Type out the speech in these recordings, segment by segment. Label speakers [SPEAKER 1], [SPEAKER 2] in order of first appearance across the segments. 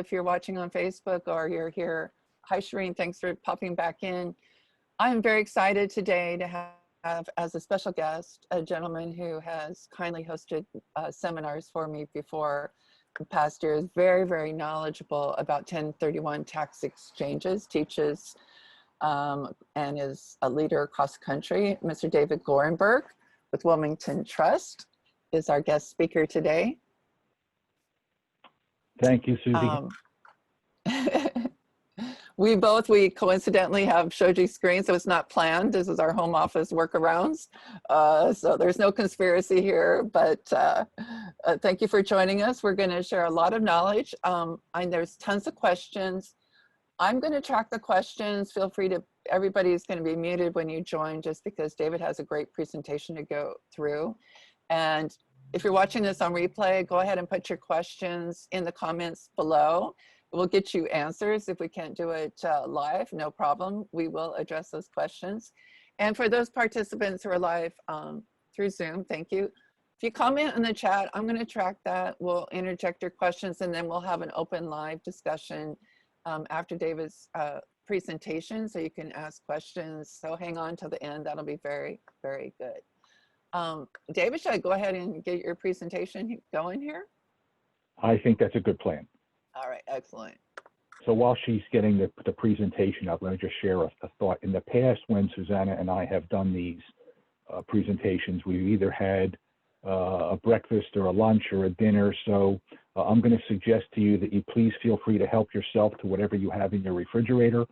[SPEAKER 1] if you're watching on Facebook or you're here. Hi, Shireen, thanks for popping back in. I'm very excited today to have as a special guest a gentleman who has kindly hosted seminars for me before the past years. Very, very knowledgeable about 1031 tax exchanges, teaches and is a leader across the country. Mr. David Gorenberg with Wilmington Trust is our guest speaker today.
[SPEAKER 2] Thank you, Susie.
[SPEAKER 1] We coincidentally have Shoji screen, so it's not planned. This is our home office workarounds. So there's no conspiracy here, but thank you for joining us. We're gonna share a lot of knowledge. There's tons of questions. I'm gonna track the questions. Feel free to, everybody's gonna be muted when you join just because David has a great presentation to go through. And if you're watching this on replay, go ahead and put your questions in the comments below. We'll get you answers. If we can't do it live, no problem. We will address those questions. And for those participants who are live through Zoom, thank you. If you comment in the chat, I'm gonna track that. We'll interject your questions and then we'll have an open live discussion after David's presentation, so you can ask questions. So hang on till the end. That'll be very, very good. David, should I go ahead and get your presentation going here?
[SPEAKER 2] I think that's a good plan.
[SPEAKER 1] All right, excellent.
[SPEAKER 2] So while she's getting the presentation up, let me just share a thought. In the past, when Susanna and I have done these presentations, we've either had a breakfast or a lunch or a dinner. So I'm going to suggest to you that you please feel free to help yourself to whatever you have in your refrigerator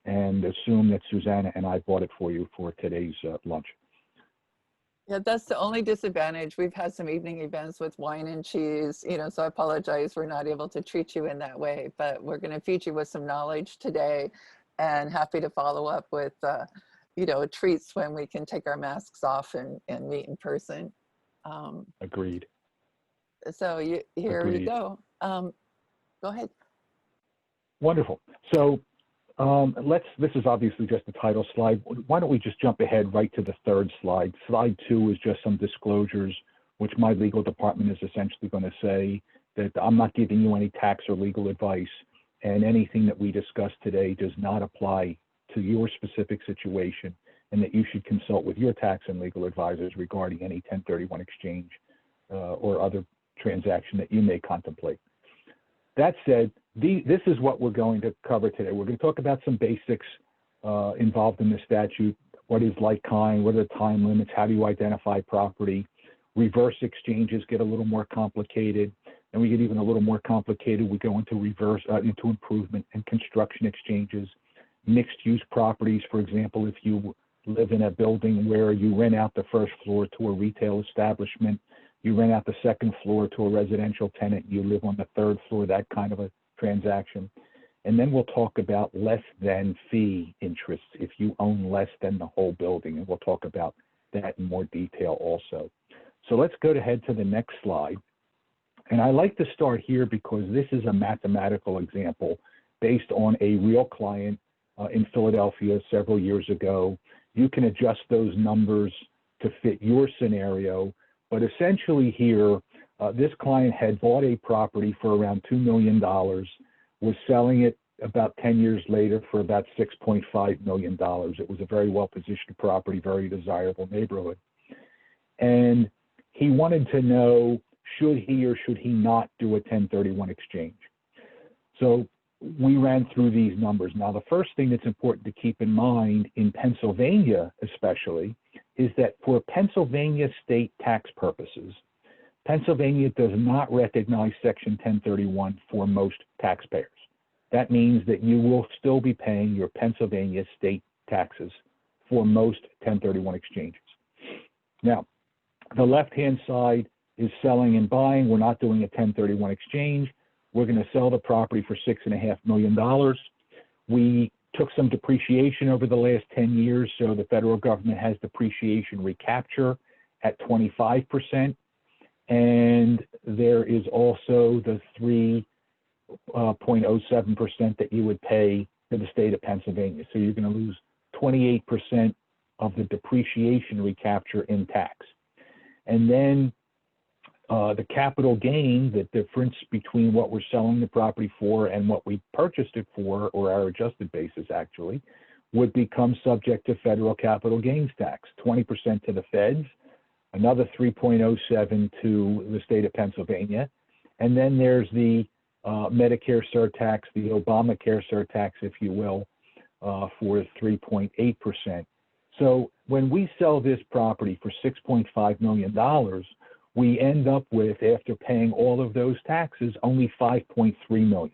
[SPEAKER 2] and assume that Susanna and I bought it for you for today's lunch.
[SPEAKER 1] Yeah, that's the only disadvantage. We've had some evening events with wine and cheese, you know, so I apologize we're not able to treat you in that way, but we're going to feed you with some knowledge today and happy to follow up with, you know, treats when we can take our masks off and meet in person.
[SPEAKER 2] Agreed.
[SPEAKER 1] So here
[SPEAKER 2] Agreed.
[SPEAKER 1] you go. Go ahead.
[SPEAKER 2] Wonderful. So this is obviously just the title slide. Why don't we just jump ahead right to the third slide. Slide 2 is just some disclosures, which my legal department is essentially going to say that I'm not giving you any tax or legal advice, and anything that we discuss today does not apply to your specific situation, and that you should consult with your tax and legal advisors regarding any 1031 exchange or other transaction that you may contemplate. That said, this is what we're going to cover today. We're going to talk about some basics involved in the statute. What is like kind? What are the time limits? How do you identify property? Reverse exchanges get a little more complicated, and we get even a little more complicated. We go into into improvement and construction exchanges. Mixed use properties, for example, if you live in a building where you rent out the first floor to a retail establishment, you rent out the second floor to a residential tenant, you live on the third floor, that kind of a transaction. And then we'll talk about less than fee interests if you own less than the whole building, and we'll talk about that in more detail also. So let's go ahead to the next slide. And I like to start here because this is a mathematical example based on a real client in Philadelphia several years ago. You can adjust those numbers to fit your scenario, but essentially here, this client had bought a property for around $2 million, was selling it about 10 years later for about $6.5 million. It was a very well-positioned property, very desirable neighborhood. And he wanted to know, should he or should he not do a 1031 exchange? So we ran through these numbers. Now, the first thing that's important to keep in mind in Pennsylvania especially is that for Pennsylvania state tax purposes, Pennsylvania does not recognize Section 1031 for most taxpayers. That means that you will still be paying your Pennsylvania state taxes for most 1031 exchanges. Now, the left-hand side is selling and buying. We're not doing a 1031 exchange. We're going to sell the property for $6.5 million. We took some depreciation over the last 10 years, so the federal government has depreciation recapture at 25%. And there is also the 3.07% that you would pay to the state of Pennsylvania. So you're going to lose 28% of the depreciation recapture in tax. And then The capital gain, the difference between what we're selling the property for and what we purchased it for, or our adjusted basis actually, would become subject to federal capital gains tax, 20% to the feds, another 3.07 to the state of Pennsylvania. And then there's the Medicare surtax, the Obamacare surtax, if you will, for 3.8%. So when we sell this property for $6.5 million, we end up with, after paying all of those taxes, only $5.3 million.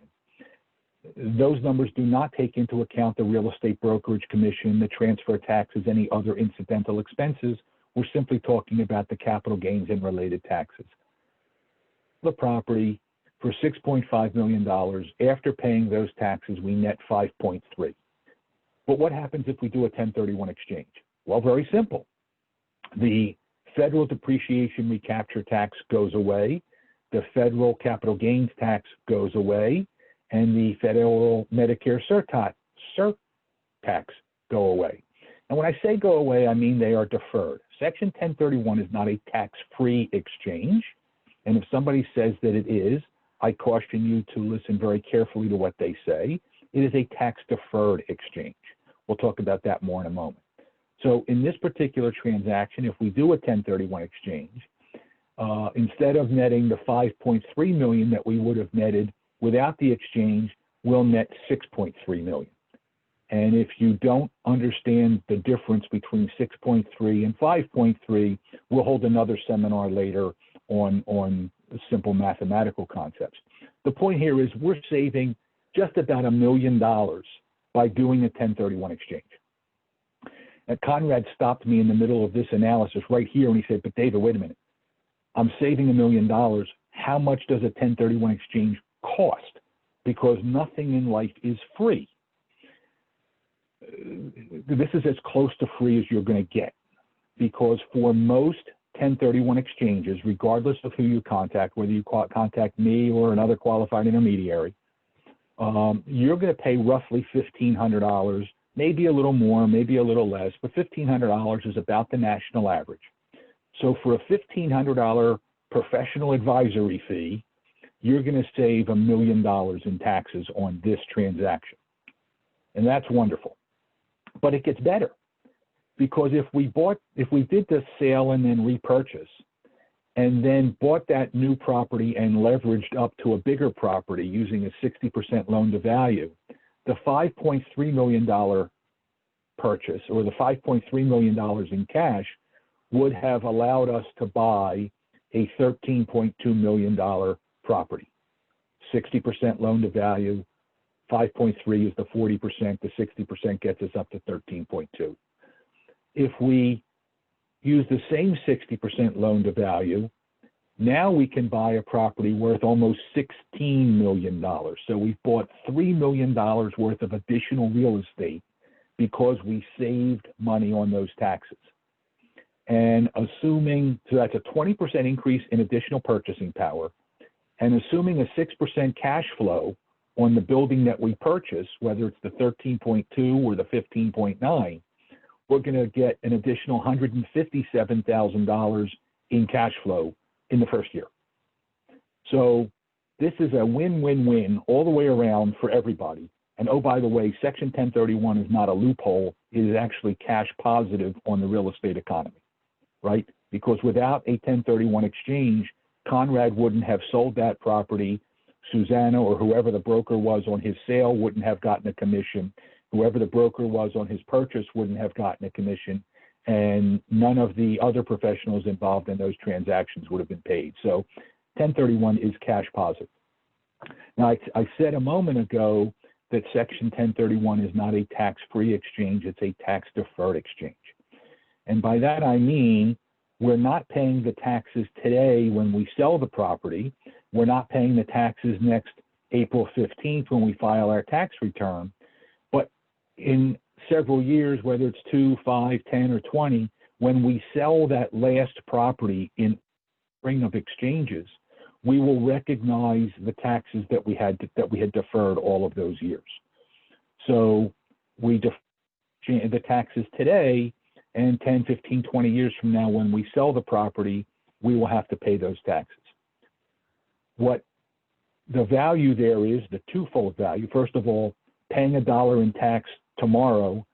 [SPEAKER 2] Those numbers do not take into account the real estate brokerage commission, the transfer taxes, any other incidental expenses. We're simply talking about the capital gains and related taxes. The property for $6.5 million, after paying those taxes, we net 5.3. But what happens if we do a 1031 exchange? Well, very simple. The federal depreciation recapture tax goes away, the federal capital gains tax goes away, and the federal Medicare surtax go away. And when I say go away, I mean they are deferred. Section 1031 is not a tax-free exchange. And if somebody says that it is, I caution you to listen very carefully to what they say. It is a tax-deferred exchange. We'll talk about that more in a moment. So in this particular transaction, if we do a 1031 exchange, instead of netting the $5.3 million that we would have netted without the exchange, we'll net $6.3 million. And if you don't understand the difference between 6.3 and 5.3, we'll hold another seminar later on simple mathematical concepts. The point here is we're saving just about $1 million by doing a 1031 exchange. And Conrad stopped me in the middle of this analysis right here and he said, but David, wait a minute. I'm saving $1 million. How much does a 1031 exchange cost? Because nothing in life is free. This is as close to free as you're going to get, because for most 1031 exchanges, regardless of who you contact, whether you contact me or another qualified intermediary, you're going to pay roughly $1,500, maybe a little more, maybe a little less, but $1,500 is about the national average. So for a $1,500 professional advisory fee, you're going to save $1 million in taxes on this transaction. And that's wonderful. But it gets better, because if we did the sale and then repurchase, and then bought that new property and leveraged up to a bigger property using a 60% loan to value, the $5.3 million purchase, or the $5.3 million in cash, would have allowed us to buy a $13.2 million property. 60% loan to value, 5.3 is the 40%, the 60% gets us up to 13.2. If we use the same 60% loan to value, now we can buy a property worth almost $16 million. So we've bought $3 million worth of additional real estate because we saved money on those taxes. And assuming, so that's a 20% increase in additional purchasing power, and assuming a 6% cash flow on the building that we purchase, whether it's the 13.2 or the 15.9, we're going to get an additional $157,000 in cash flow in the first year. So this is a win-win-win all the way around for everybody. And oh, by the way, Section 1031 is not a loophole. It is actually cash positive on the real estate economy, right? Because without a 1031 exchange, Conrad wouldn't have sold that property. Susanna or whoever the broker was on his sale wouldn't have gotten a commission. Whoever the broker was on his purchase wouldn't have gotten a commission. And none of the other professionals involved in those transactions would have been paid. So 1031 is cash positive. Now, I said a moment ago that Section 1031 is not a tax-free exchange, it's a tax-deferred exchange. And by that I mean we're not paying the taxes today when we sell the property. We're not paying the taxes next April 15th when we file our tax return. But in several years, whether it's 2, 5, 10, or 20, when we sell that last property in string of exchanges, we will recognize the taxes that we had deferred all of those years. So we defer the taxes today, and 10, 15, 20 years from now, when we sell the property, we will have to pay those taxes. what the value there is, the twofold value. First of all, paying $1 in tax tomorrow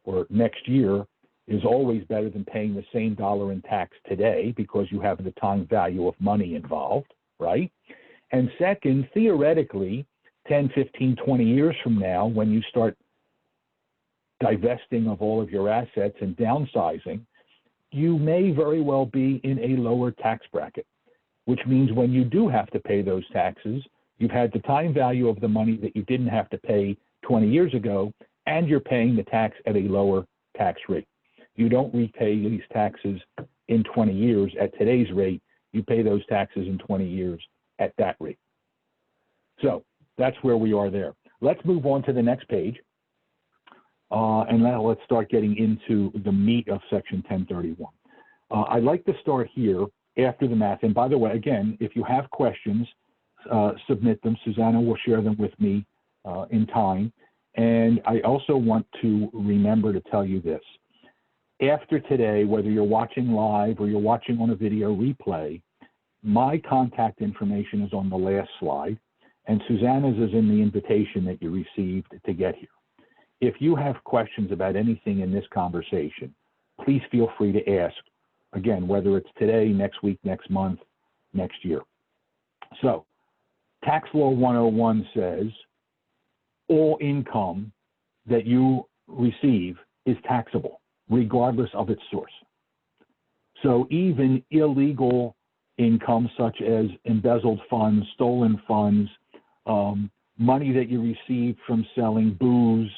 [SPEAKER 2] or next year is always better than paying the same dollar in tax today because you have the time value of money involved, right? And second, theoretically, 10, 15, 20 years from now, when you start divesting of all of your assets and downsizing, you may very well be in a lower tax bracket, which means when you do have to pay those taxes, you've had the time value of the money that you didn't have to pay 20 years ago, and you're paying the tax at a lower tax rate. You don't repay these taxes in 20 years at today's rate. You pay those taxes in 20 years at that rate. So that's where we are there. Let's move on to the next page. And now let's start getting into the meat of Section 1031. I'd like to start here after the math. And by the way, again, if you have questions, submit them. Susanna will share them with me in time. And I also want to remember to tell you this. After today, whether you're watching live or you're watching on a video replay, my contact information is on the last slide, and Susanna's is in the invitation that you received to get here. If you have questions about anything in this conversation, please feel free to ask, again, whether it's today, next week, next month, next year. So, Tax Law 101 says all income that you receive is taxable, regardless of its source. So even illegal income such as embezzled funds, stolen funds, money that you receive from selling booze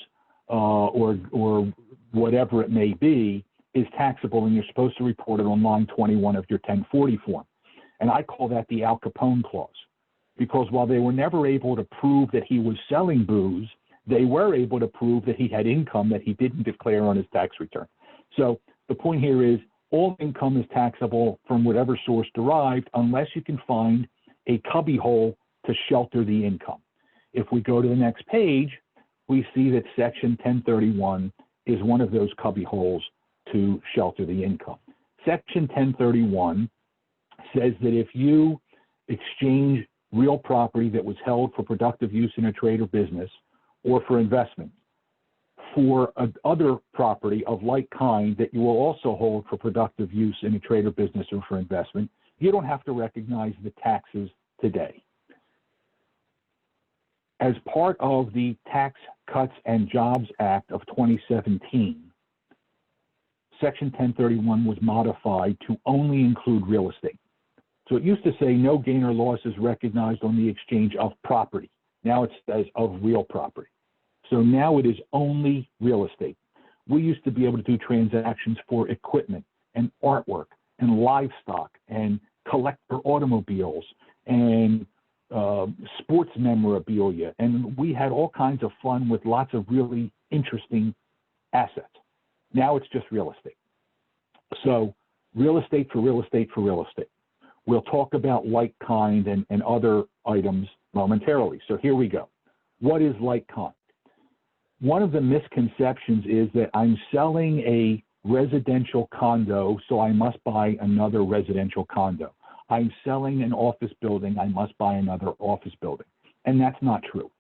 [SPEAKER 2] or whatever it may be is taxable, and you're supposed to report it on line 21 of your 1040 form. And I call that the Al Capone clause, because while they were never able to prove that he was selling booze, they were able to prove that he had income that he didn't declare on his tax return. So the point here is all income is taxable from whatever source derived, unless you can find a cubbyhole to shelter the income. If we go to the next page, we see that Section 1031 is one of those cubbyholes to shelter the income. Section 1031 says that if you exchange real property that was held for productive use in a trade or business or for investment for other property of like kind that you will also hold for productive use in a trade or business or for investment, you don't have to recognize the taxes today. As part of the Tax Cuts and Jobs Act of 2017, Section 1031 was modified to only include real estate. So it used to say no gain or loss is recognized on the exchange of property. Now it says of real property. So now it is only real estate. We used to be able to do transactions for equipment and artwork and livestock and collector automobiles and sports memorabilia. And we had all kinds of fun with lots of really interesting assets. Now it's just real estate. So real estate for real estate for real estate. We'll talk about like kind and other items momentarily. So here we go. What is like kind? One of the misconceptions is that I'm selling a residential condo, so I must buy another residential condo. I'm selling an office building, I must buy another office building. And that's not true.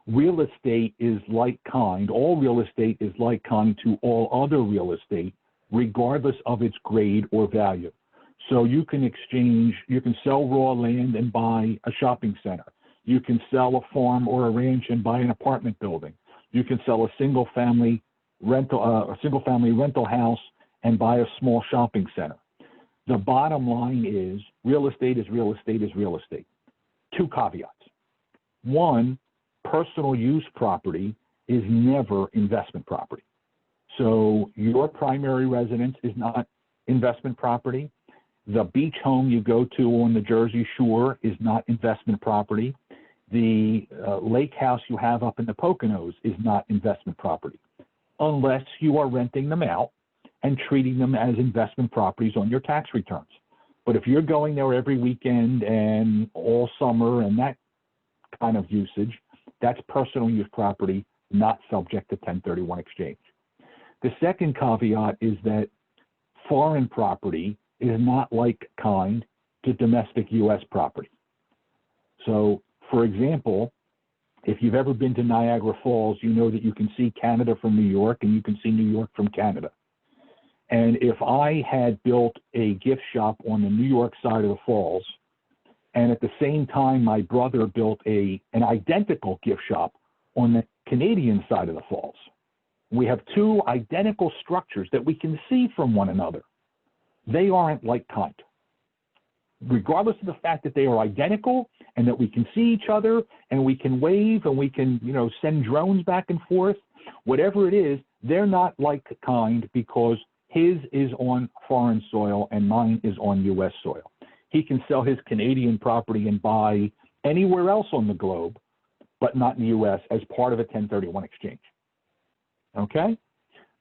[SPEAKER 2] Real estate is like kind. All real estate is like kind to all other real estate, regardless of its grade or value. So you can exchange, you can sell raw land and buy a shopping center. You can sell a farm or a ranch and buy an apartment building. You can sell a single family rental house and buy a small shopping center. The bottom line is real estate is real estate is real estate. Two caveats. One, personal use property is never investment property. So your primary residence is not investment property. The beach home you go to on the Jersey Shore is not investment property. The lake house you have up in the Poconos is not investment property, unless you are renting them out and treating them as investment properties on your tax returns. But if you're going there every weekend and all summer and that kind of usage, that's personal use property, not subject to 1031 exchange. The second caveat is that foreign property is not like kind to domestic U.S. property. So, for example, if you've ever been to Niagara Falls, you know that you can see Canada from New York and you can see New York from Canada. And if I had built a gift shop on the New York side of the falls, and at the same time my brother built an identical gift shop on the Canadian side of the falls, we have two identical structures that we can see from one another. They aren't like kind. Regardless of the fact that they are identical and that we can see each other and we can wave and we can, send drones back and forth, whatever it is, they're not like kind because his is on foreign soil and mine is on U.S. soil. He can sell his Canadian property and buy anywhere else on the globe, but not in the U.S. as part of a 1031 exchange. Okay?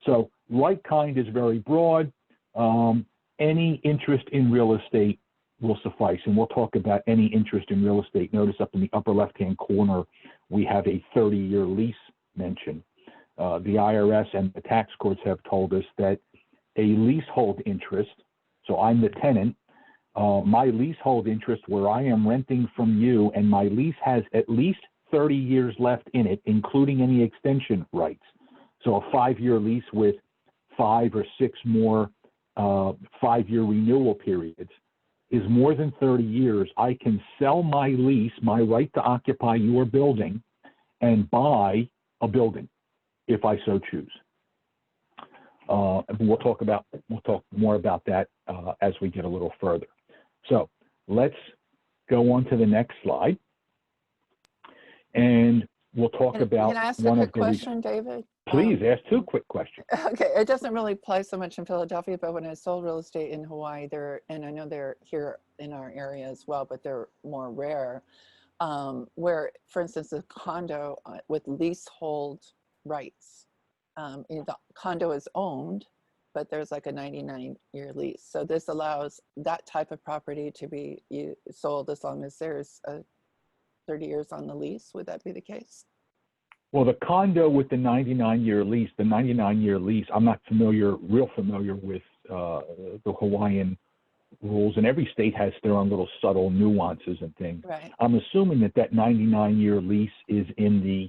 [SPEAKER 2] So like kind is very broad. Any interest in real estate will suffice. And we'll talk about any interest in real estate. Notice up in the upper left-hand corner, we have a 30-year lease mentioned. The IRS and the tax courts have told us that a leasehold interest, so I'm the tenant, my leasehold interest where I am renting from you and my lease has at least 30 years left in it, including any extension rights. So a 5-year lease with 5 or 6 more 5-year renewal periods is more than 30 years. I can sell my lease, my right to occupy your building, and buy a building if I so choose. We'll talk more about that as we get a little further. So let's go on to the next slide, and we'll talk about.
[SPEAKER 1] Can I ask a quick question, David?
[SPEAKER 2] Please ask 2 quick questions.
[SPEAKER 1] Okay, it doesn't really apply so much in Philadelphia, but when I sold real estate in Hawaii, and I know they're here in our area as well, but they're more rare. Where, for instance, a condo with leasehold rights, the condo is owned, but there's like a 99-year lease. So this allows that type of property to be sold as long as there's 30 years on the lease. Would that be the case?
[SPEAKER 2] Well, the condo with the 99-year lease, I'm not real familiar with the Hawaiian rules, and every state has their own little subtle nuances and things.
[SPEAKER 1] Right.
[SPEAKER 2] I'm assuming that 99-year lease is in the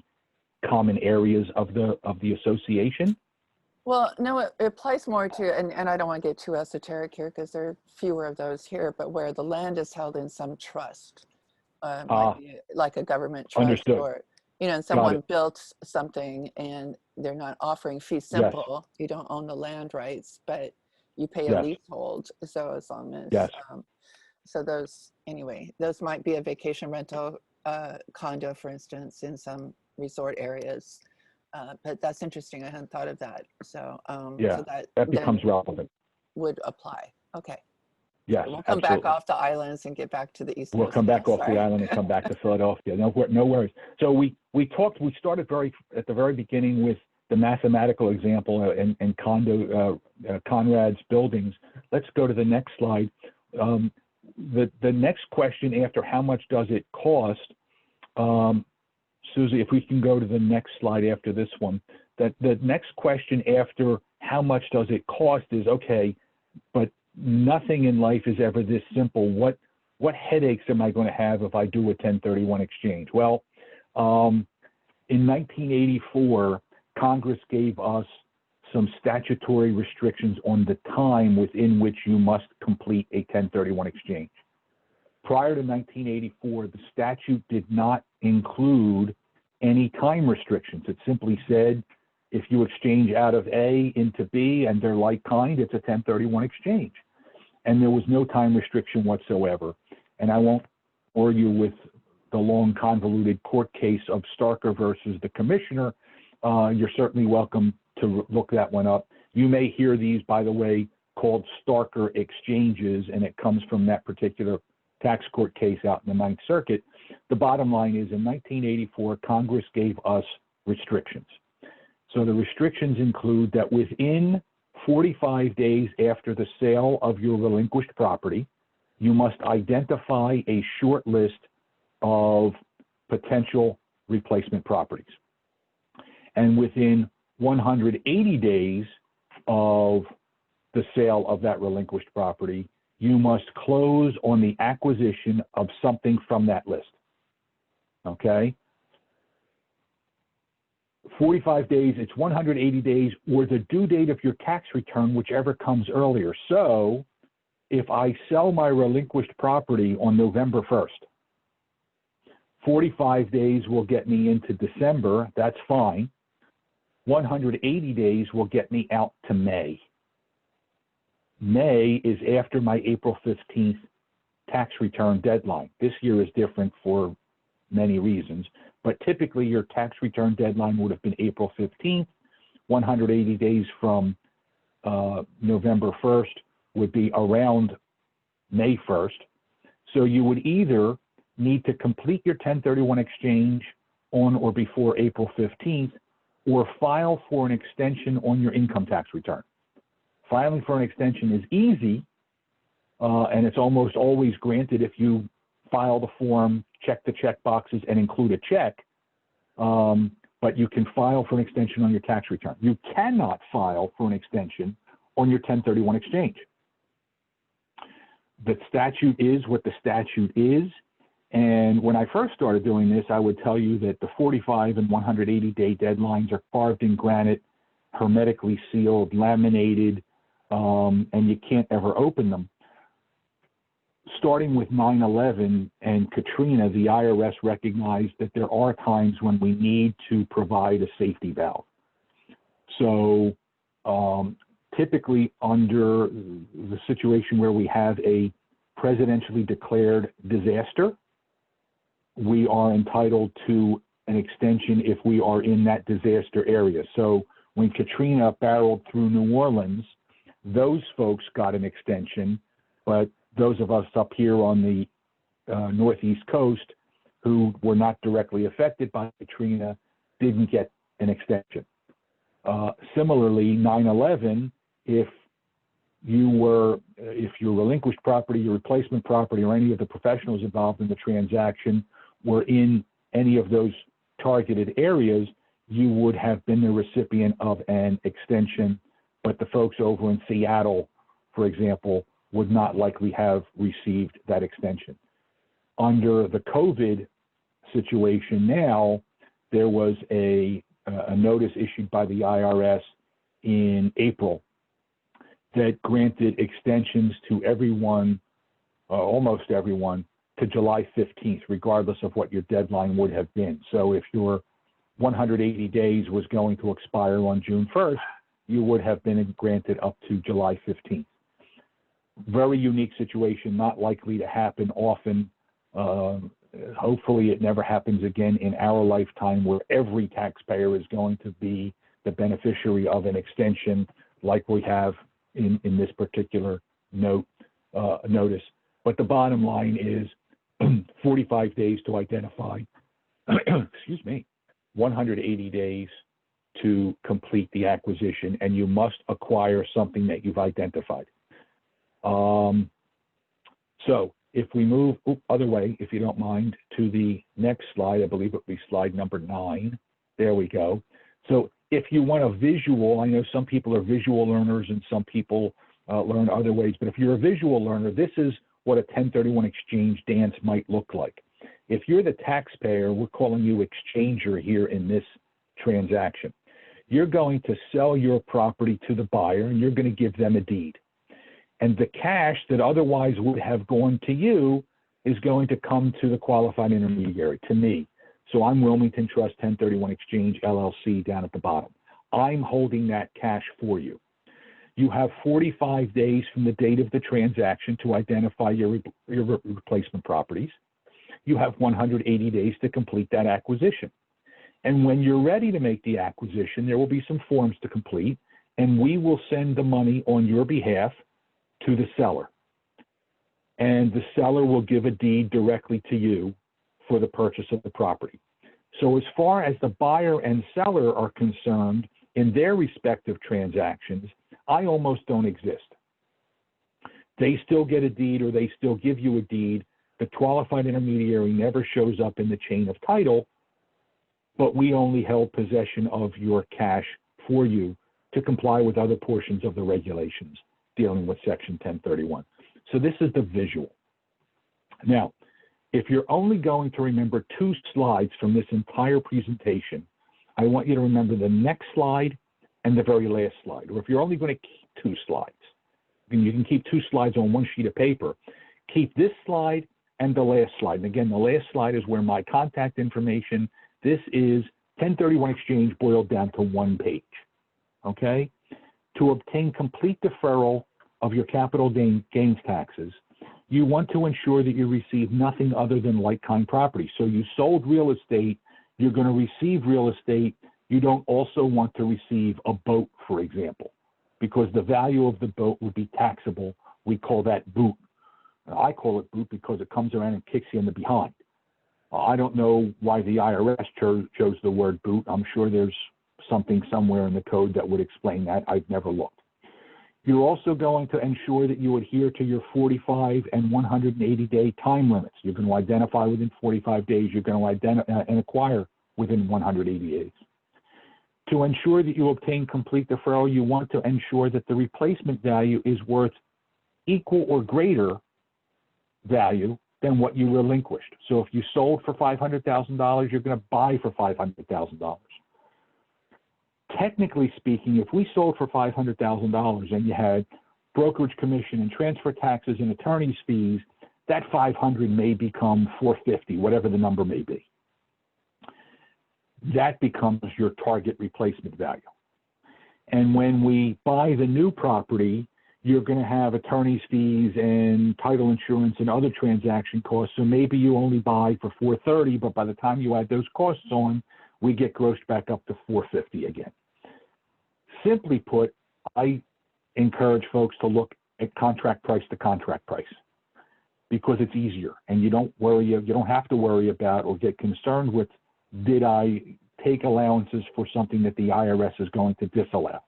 [SPEAKER 2] common areas of the association.
[SPEAKER 1] Well, no, it applies more to, and I don't want to get too esoteric here because there are fewer of those here, but where the land is held in some trust, might be like a government trust.
[SPEAKER 2] Understood.
[SPEAKER 1] Or, and someone built something and they're not offering fee simple. Yes. You don't own the land rights, but you pay a leasehold. So as long as, so those might be a vacation rental condo, for instance, in some resort areas. But that's interesting. I hadn't thought of that. So, so
[SPEAKER 2] that becomes relevant.
[SPEAKER 1] Would apply. Okay.
[SPEAKER 2] Yes,
[SPEAKER 1] so we'll come back off the islands and get back to the East Coast.
[SPEAKER 2] We'll come back off the island and come back to Philadelphia. No worries. So we started at the very beginning with the mathematical example and Conrad's buildings. Let's go to the next slide. The next question after how much does it cost, Susie, if we can go to the next slide after this one, that the next question after how much does it cost is, okay, but nothing in life is ever this simple. What headaches am I going to have if I do a 1031 exchange? Well, in 1984, Congress gave us some statutory restrictions on the time within which you must complete a 1031 exchange. Prior to 1984, the statute did not include any time restrictions. It simply said, if you exchange out of A into B and they're like kind, it's a 1031 exchange. And there was no time restriction whatsoever. And I won't bore you with the long convoluted court case of Starker versus the commissioner. You're certainly welcome to look that one up. You may hear these, by the way, called Starker exchanges, and it comes from that particular tax court case out in the Ninth Circuit. The bottom line is in 1984, Congress gave us restrictions. So the restrictions include that within 45 days after the sale of your relinquished property, you must identify a short list of potential replacement properties. And within 180 days of the sale of that relinquished property, you must close on the acquisition of something from that list. okay? 45 days, it's 180 days, or the due date of your tax return, whichever comes earlier. So if I sell my relinquished property on November 1st, 45 days will get me into December, that's fine. 180 days will get me out to May. May is after my April 15th tax return deadline. This year is different for many reasons, but typically your tax return deadline would have been April 15th. 180 days from November 1st would be around May 1st. So you would either need to complete your 1031 exchange on or before April 15th, or file for an extension on your income tax return. Filing for an extension is easy, and it's almost always granted if you file the form, check the check boxes, and include a check, but you can file for an extension on your tax return. You cannot file for an extension on your 1031 exchange. The statute is what the statute is, and when I first started doing this, I would tell you that the 45 and 180-day deadlines are carved in granite, hermetically sealed, laminated, and you can't ever open them. Starting with 9/11 and Katrina, the IRS recognized that there are times when we need to provide a safety valve. So typically under the situation where we have a presidentially declared disaster, we are entitled to an extension if we are in that disaster area. So when Katrina barreled through New Orleans, those folks got an extension, but those of us up here on the Northeast coast who were not directly affected by Katrina didn't get an extension. Similarly, 9/11, if your relinquished property, your replacement property, or any of the professionals involved in the transaction were in any of those targeted areas, you would have been the recipient of an extension, but the folks over in Seattle, for example, would not likely have received that extension. Under the COVID situation now, there was a notice issued by the IRS in April that granted extensions to everyone, almost everyone, to July 15th, regardless of what your deadline would have been. So if your 180 days was going to expire on June 1st, you would have been granted up to July 15th. Very unique situation, not likely to happen often. Hopefully it never happens again in our lifetime where every taxpayer is going to be the beneficiary of an extension like we have in this particular notice. But the bottom line is 45 days to identify, 180 days to complete the acquisition, and you must acquire something that you've identified. So if we move other way, if you don't mind, to the next slide, I believe it would be slide number 9. There we go. So if you want a visual, I know some people are visual learners and some people learn other ways, but if you're a visual learner, this is what a 1031 exchange dance might look like. If you're the taxpayer, we're calling you exchanger here in this transaction. You're going to sell your property to the buyer and you're going to give them a deed. And the cash that otherwise would have gone to you is going to come to the qualified intermediary, to me. So I'm Wilmington Trust 1031 Exchange LLC down at the bottom. I'm holding that cash for you. You have 45 days from the date of the transaction to identify your replacement properties. You have 180 days to complete that acquisition. And when you're ready to make the acquisition, there will be some forms to complete, and we will send the money on your behalf to the seller. And the seller will give a deed directly to you for the purchase of the property. So as far as the buyer and seller are concerned in their respective transactions, I almost don't exist. They still get a deed or they still give you a deed. The qualified intermediary never shows up in the chain of title, but we only held possession of your cash for you to comply with other portions of the regulations dealing with Section 1031. So this is the visual. Now, If you're only going to remember 2 slides from this entire presentation, I want you to remember the next slide and the very last slide. Or if you're only going to keep 2 slides, and you can keep 2 slides on 1 sheet of paper, keep this slide and the last slide. And again, the last slide is where my contact information, this is 1031 exchange boiled down to 1 page, okay? To obtain complete deferral of your capital gains taxes, you want to ensure that you receive nothing other than like-kind property. So you sold real estate, you're going to receive real estate. You don't also want to receive a boat, for example, because the value of the boat would be taxable. We call that boot. I call it boot because it comes around and kicks you in the behind. I don't know why the IRS chose the word boot. I'm sure there's something somewhere in the code that would explain that. I've never looked. You're also going to ensure that you adhere to your 45 and 180-day time limits. You're going to identify within 45 days. You're going to identify and acquire within 180 days. To ensure that you obtain complete deferral, you want to ensure that the replacement value is worth equal or greater value than what you relinquished. So if you sold for $500,000, you're going to buy for $500,000. Technically speaking, if we sold for $500,000 and you had brokerage commission and transfer taxes and attorney's fees, that $500,000 may become $450,000, whatever the number may be. That becomes your target replacement value. And when we buy the new property, you're going to have attorney's fees and title insurance and other transaction costs. So maybe you only buy for $430,000, but by the time you add those costs on, we get grossed back up to $450,000 again. Simply put, I encourage folks to look at contract price to contract price because it's easier, and you don't have to worry about or get concerned with, did I take allowances for something that the IRS is going to disallow?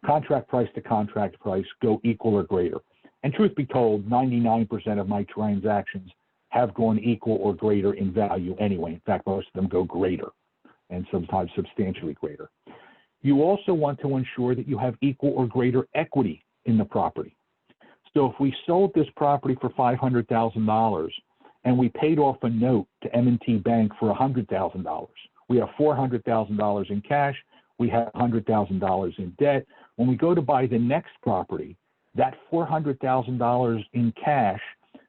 [SPEAKER 2] Contract price to contract price, go equal or greater. And truth be told, 99% of my transactions have gone equal or greater in value anyway. In fact, most of them go greater, and sometimes substantially greater. You also want to ensure that you have equal or greater equity in the property. So if we sold this property for $500,000 and we paid off a note to M&T Bank for $100,000, we have $400,000 in cash, we have $100,000 in debt. When we go to buy the next property, that $400,000 in cash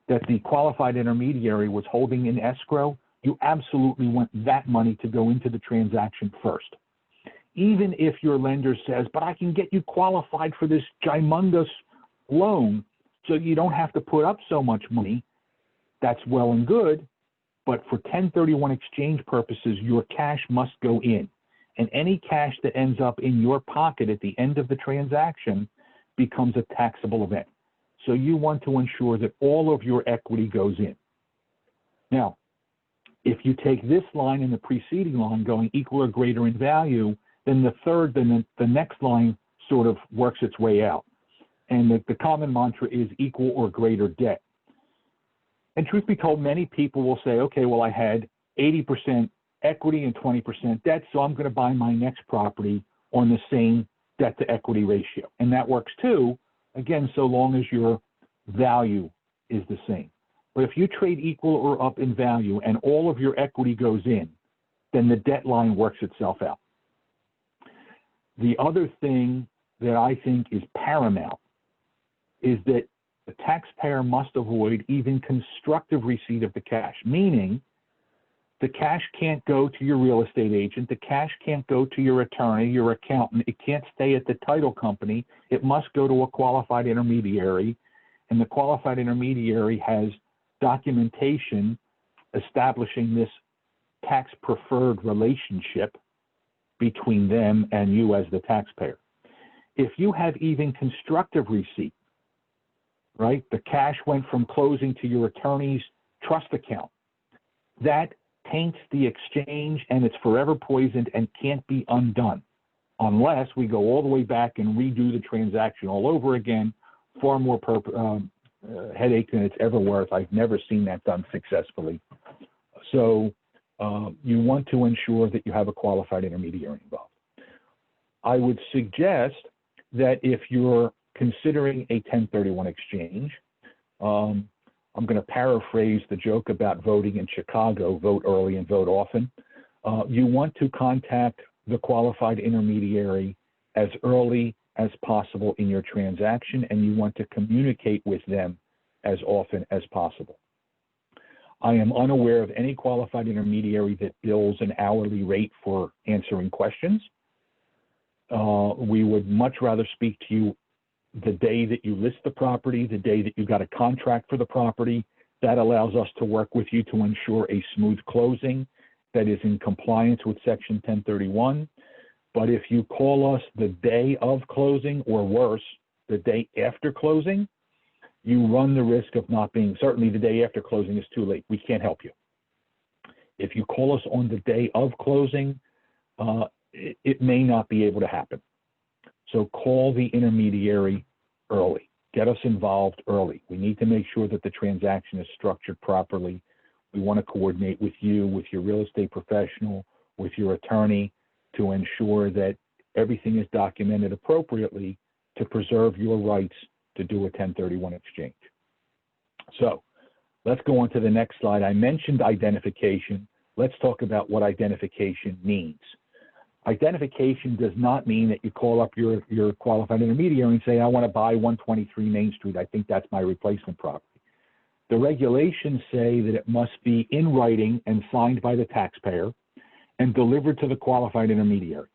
[SPEAKER 2] that the qualified intermediary was holding in escrow, you absolutely want that money to go into the transaction first. Even if your lender says, but I can get you qualified for this gymongous loan so you don't have to put up so much money, that's well and good, but for 1031 exchange purposes, your cash must go in. And any cash that ends up in your pocket at the end of the transaction becomes a taxable event. So you want to ensure that all of your equity goes in. Now, if you take this line and the preceding line going equal or greater in value, then the next line sort of works its way out. And the common mantra is equal or greater debt. And truth be told, many people will say, okay, well, I had 80% equity and 20% debt, so I'm going to buy my next property on the same debt to equity ratio. And that works too, again, so long as your value is the same. But if you trade equal or up in value and all of your equity goes in, then the debt line works itself out. The other thing that I think is paramount is that the taxpayer must avoid even constructive receipt of the cash, meaning the cash can't go to your real estate agent, the cash can't go to your attorney, your accountant, it can't stay at the title company, it must go to a qualified intermediary, and the qualified intermediary has documentation establishing this tax preferred relationship between them and you as the taxpayer. If you have even constructive receipt, right, the cash went from closing to your attorney's trust account, that taints the exchange and it's forever poisoned and can't be undone unless we go all the way back and redo the transaction all over again, far more headache than it's ever worth. I've never seen that done successfully. So you want to ensure that you have a qualified intermediary involved. I would suggest that if you're considering a 1031 exchange, I'm going to paraphrase the joke about voting in Chicago, vote early and vote often. You want to contact the qualified intermediary as early as possible in your transaction, and you want to communicate with them as often as possible. I am unaware of any qualified intermediary that bills an hourly rate for answering questions. We would much rather speak to you the day that you list the property, the day that you got a contract for the property. That allows us to work with you to ensure a smooth closing that is in compliance with Section 1031. But if you call us the day of closing, or worse, the day after closing, you run the risk of not being, certainly the day after closing is too late. We can't help you. If you call us on the day of closing, it may not be able to happen. So call the intermediary early. Get us involved early. We need to make sure that the transaction is structured properly. We want to coordinate with you, with your real estate professional, with your attorney, to ensure that everything is documented appropriately to preserve your rights to do a 1031 exchange. So let's go on to the next slide. I mentioned identification. Let's talk about what identification means. Identification does not mean that you call up your qualified intermediary and say, I want to buy 123 Main Street. I think that's my replacement property. The regulations say that it must be in writing and signed by the taxpayer and delivered to the qualified intermediary.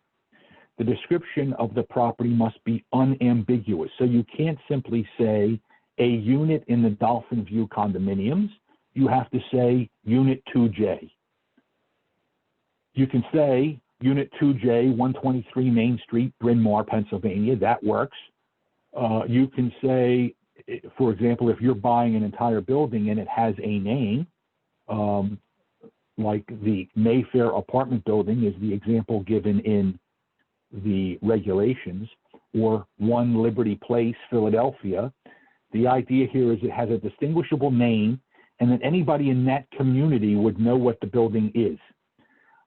[SPEAKER 2] The description of the property must be unambiguous. So you can't simply say a unit in the Dolphin View condominiums. You have to say Unit 2J. You can say Unit 2J, 123 Main Street, Bryn Mawr, Pennsylvania. That works. You can say, for example, if you're buying an entire building and it has a name, like the Mayfair apartment building is the example given in the regulations, or 1 Liberty Place, Philadelphia. The idea here is it has a distinguishable name and that anybody in that community would know what the building is.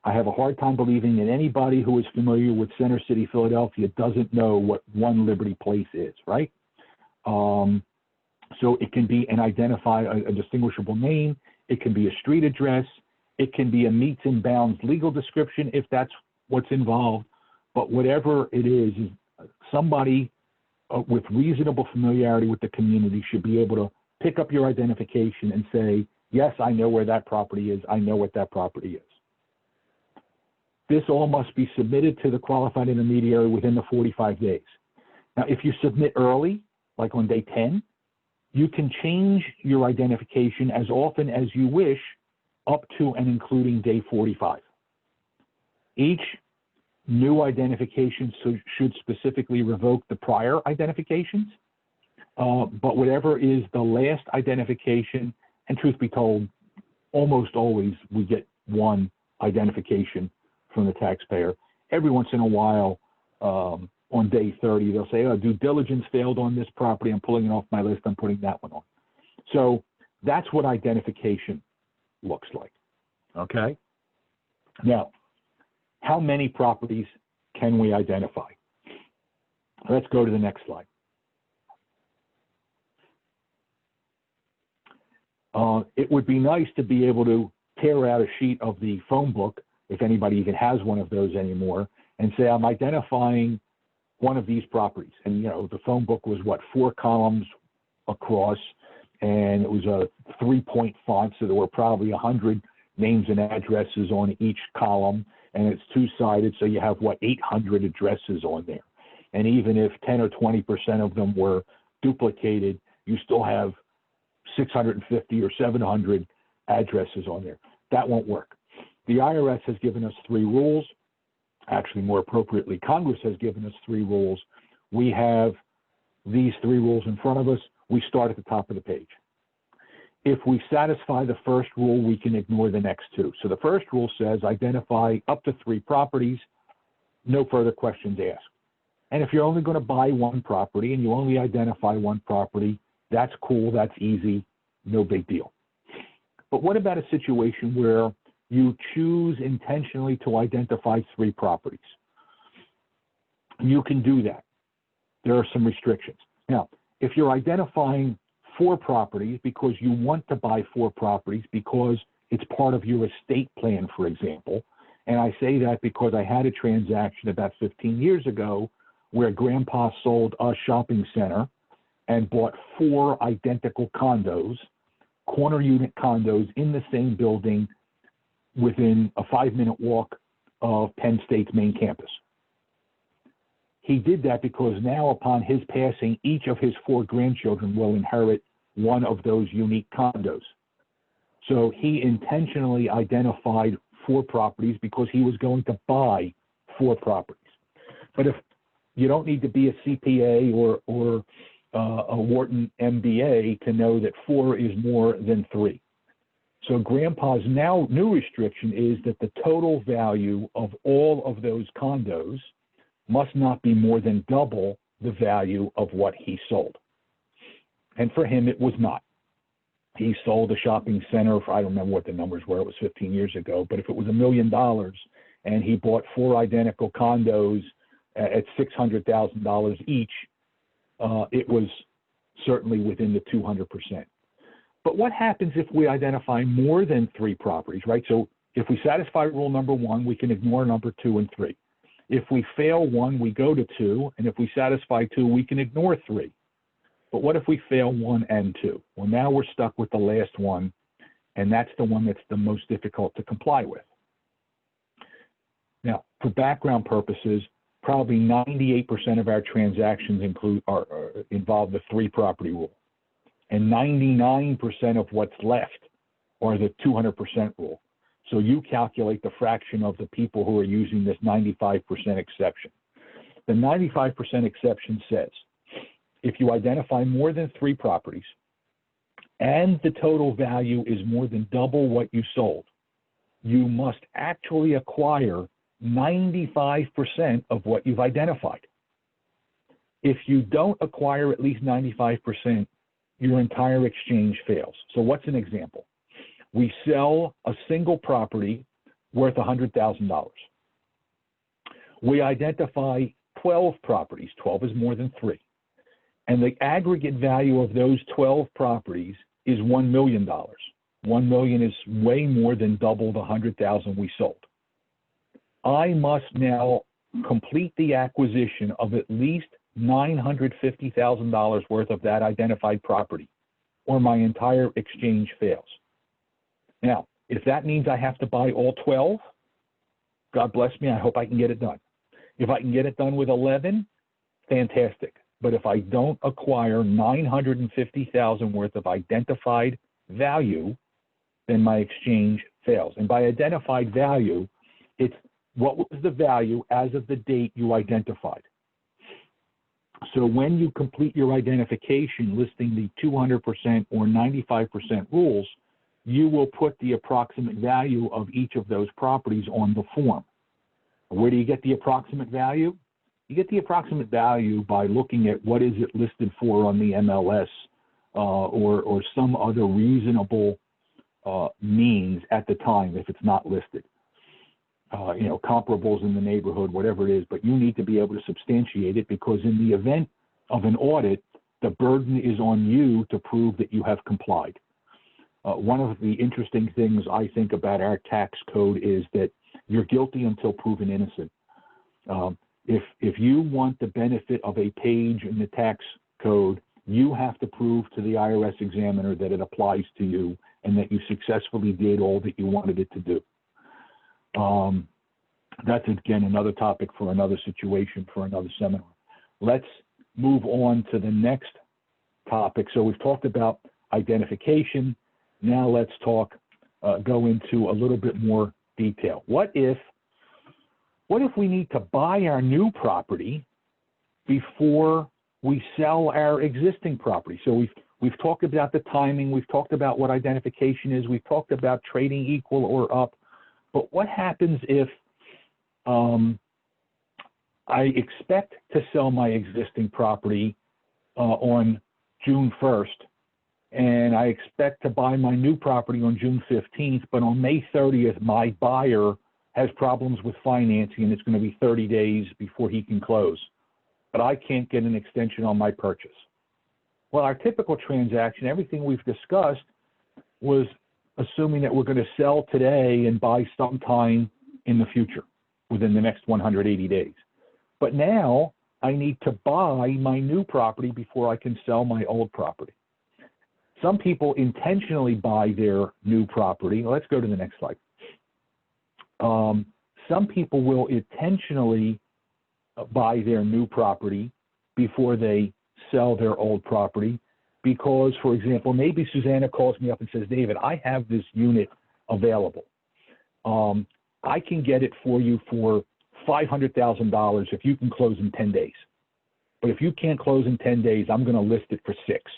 [SPEAKER 2] I have a hard time believing that anybody who is familiar with Center City, Philadelphia doesn't know what 1 Liberty Place is, right? So it can be a distinguishable name. It can be a street address. It can be a meets and bounds legal description if that's what's involved. But whatever it is somebody with reasonable familiarity with the community should be able to pick up your identification and say, yes, I know where that property is. I know what that property is. This all must be submitted to the qualified intermediary within the 45 days. Now, if you submit early, like on day 10, you can change your identification as often as you wish up to and including day 45. Each new identification should specifically revoke the prior identifications, but whatever is the last identification, and truth be told, almost always we get one identification from the taxpayer. Every once in a while, on day 30, they'll say, oh, due diligence failed on this property. I'm pulling it off my list. I'm putting that one on. So that's what identification looks like, okay? Now, how many properties can we identify? Let's go to the next slide. It would be nice to be able to tear out a sheet of the phone book, if anybody even has one of those anymore, and say, I'm identifying one of these properties. And, you know, the phone book was, what, 4 columns across, and it was a 3.5, so there were probably 100 names and addresses on each column, and it's 2-sided, so you have, what, 800 addresses on there. And even if 10 or 20% of them were duplicated, you still have 650 or 700 addresses on there. That won't work. The IRS has given us 3 rules. Actually, more appropriately, Congress has given us 3 rules. We have these 3 rules in front of us. We start at the top of the page. If we satisfy the first rule, we can ignore the next 2. So the first rule says identify up to 3 properties, no further questions asked. And if you're only going to buy 1 property and you only identify 1 property, that's cool, that's easy, no big deal. But what about a situation where you choose intentionally to identify 3 properties? You can do that. There are some restrictions. Now, if you're identifying 4 properties because you want to buy 4 properties because it's part of your estate plan, for example. And I say that because I had a transaction about 15 years ago where Grandpa sold a shopping center and bought 4 identical condos, corner unit condos in the same building within a 5-minute walk of Penn State's main campus. He did that because now upon his passing, each of his 4 grandchildren will inherit one of those unique condos. So he intentionally identified 4 properties because he was going to buy 4 properties. But if you don't need to be a CPA or a Wharton MBA to know that 4 is more than 3. So Grandpa's now new restriction is that the total value of all of those condos must not be more than double the value of what he sold. And for him, it was not. He sold a shopping center for, I don't remember what the numbers were, it was 15 years ago, but if it was $1 million and he bought 4 identical condos at $600,000 each, it was certainly within the 200%. But what happens if we identify more than 3 properties, right? So if we satisfy rule number 1, we can ignore number 2 and 3. If we fail 1, we go to 2, and if we satisfy 2, we can ignore 3. But what if we fail 1 and 2? Well, now we're stuck with the last one, and that's the one that's the most difficult to comply with. Now, for background purposes, probably 98% of our transactions involve the 3 property rule, and 99% of what's left are the 200% rule. So you calculate the fraction of the people who are using this 95% exception. The 95% exception says, if you identify more than 3 properties and the total value is more than double what you sold, you must actually acquire 95% of what you've identified. If you don't acquire at least 95%, your entire exchange fails. So what's an example? We sell a single property worth $100,000. We identify 12 properties. 12 is more than 3. And the aggregate value of those 12 properties is $1 million. $1 million is way more than double the $100,000 we sold. I must now complete the acquisition of at least $950,000 worth of that identified property, or my entire exchange fails. Now, if that means I have to buy all 12, God bless me, I hope I can get it done. If I can get it done with 11, fantastic. But if I don't acquire $950,000 worth of identified value, then my exchange fails. And by identified value, it's what was the value as of the date you identified. So when you complete your identification listing the 200% or 95% rules, you will put the approximate value of each of those properties on the form. Where do you get the approximate value? You get the approximate value by looking at what is it listed for on the MLS or some other reasonable means at the time if it's not listed. Comparables in the neighborhood, whatever it is, but you need to be able to substantiate it because in the event of an audit, the burden is on you to prove that you have complied. One of the interesting things I think about our tax code is that you're guilty until proven innocent. If you want the benefit of a page in the tax code, you have to prove to the IRS examiner that it applies to you and that you successfully did all that you wanted it to do. That's, again, another topic for another situation, for another seminar. Let's move on to the next topic. So we've talked about identification. Now let's go into a little bit more detail. What if we need to buy our new property before we sell our existing property? So we've talked about the timing. We've talked about what identification is. We've talked about trading equal or up. But what happens if I expect to sell my existing property on June 1st, and I expect to buy my new property on June 15th, but on May 30th, my buyer has problems with financing and it's going to be 30 days before he can close, but I can't get an extension on my purchase? Well, our typical transaction, everything we've discussed, was assuming that we're going to sell today and buy sometime in the future, within the next 180 days. But now I need to buy my new property before I can sell my old property. Some people intentionally buy their new property. Let's go to the next slide. Some people will intentionally buy their new property before they sell their old property because, for example, maybe Susanna calls me up and says, David, I have this unit available. I can get it for you for $500,000 if you can close in 10 days. But if you can't close in 10 days, I'm going to list it for 6.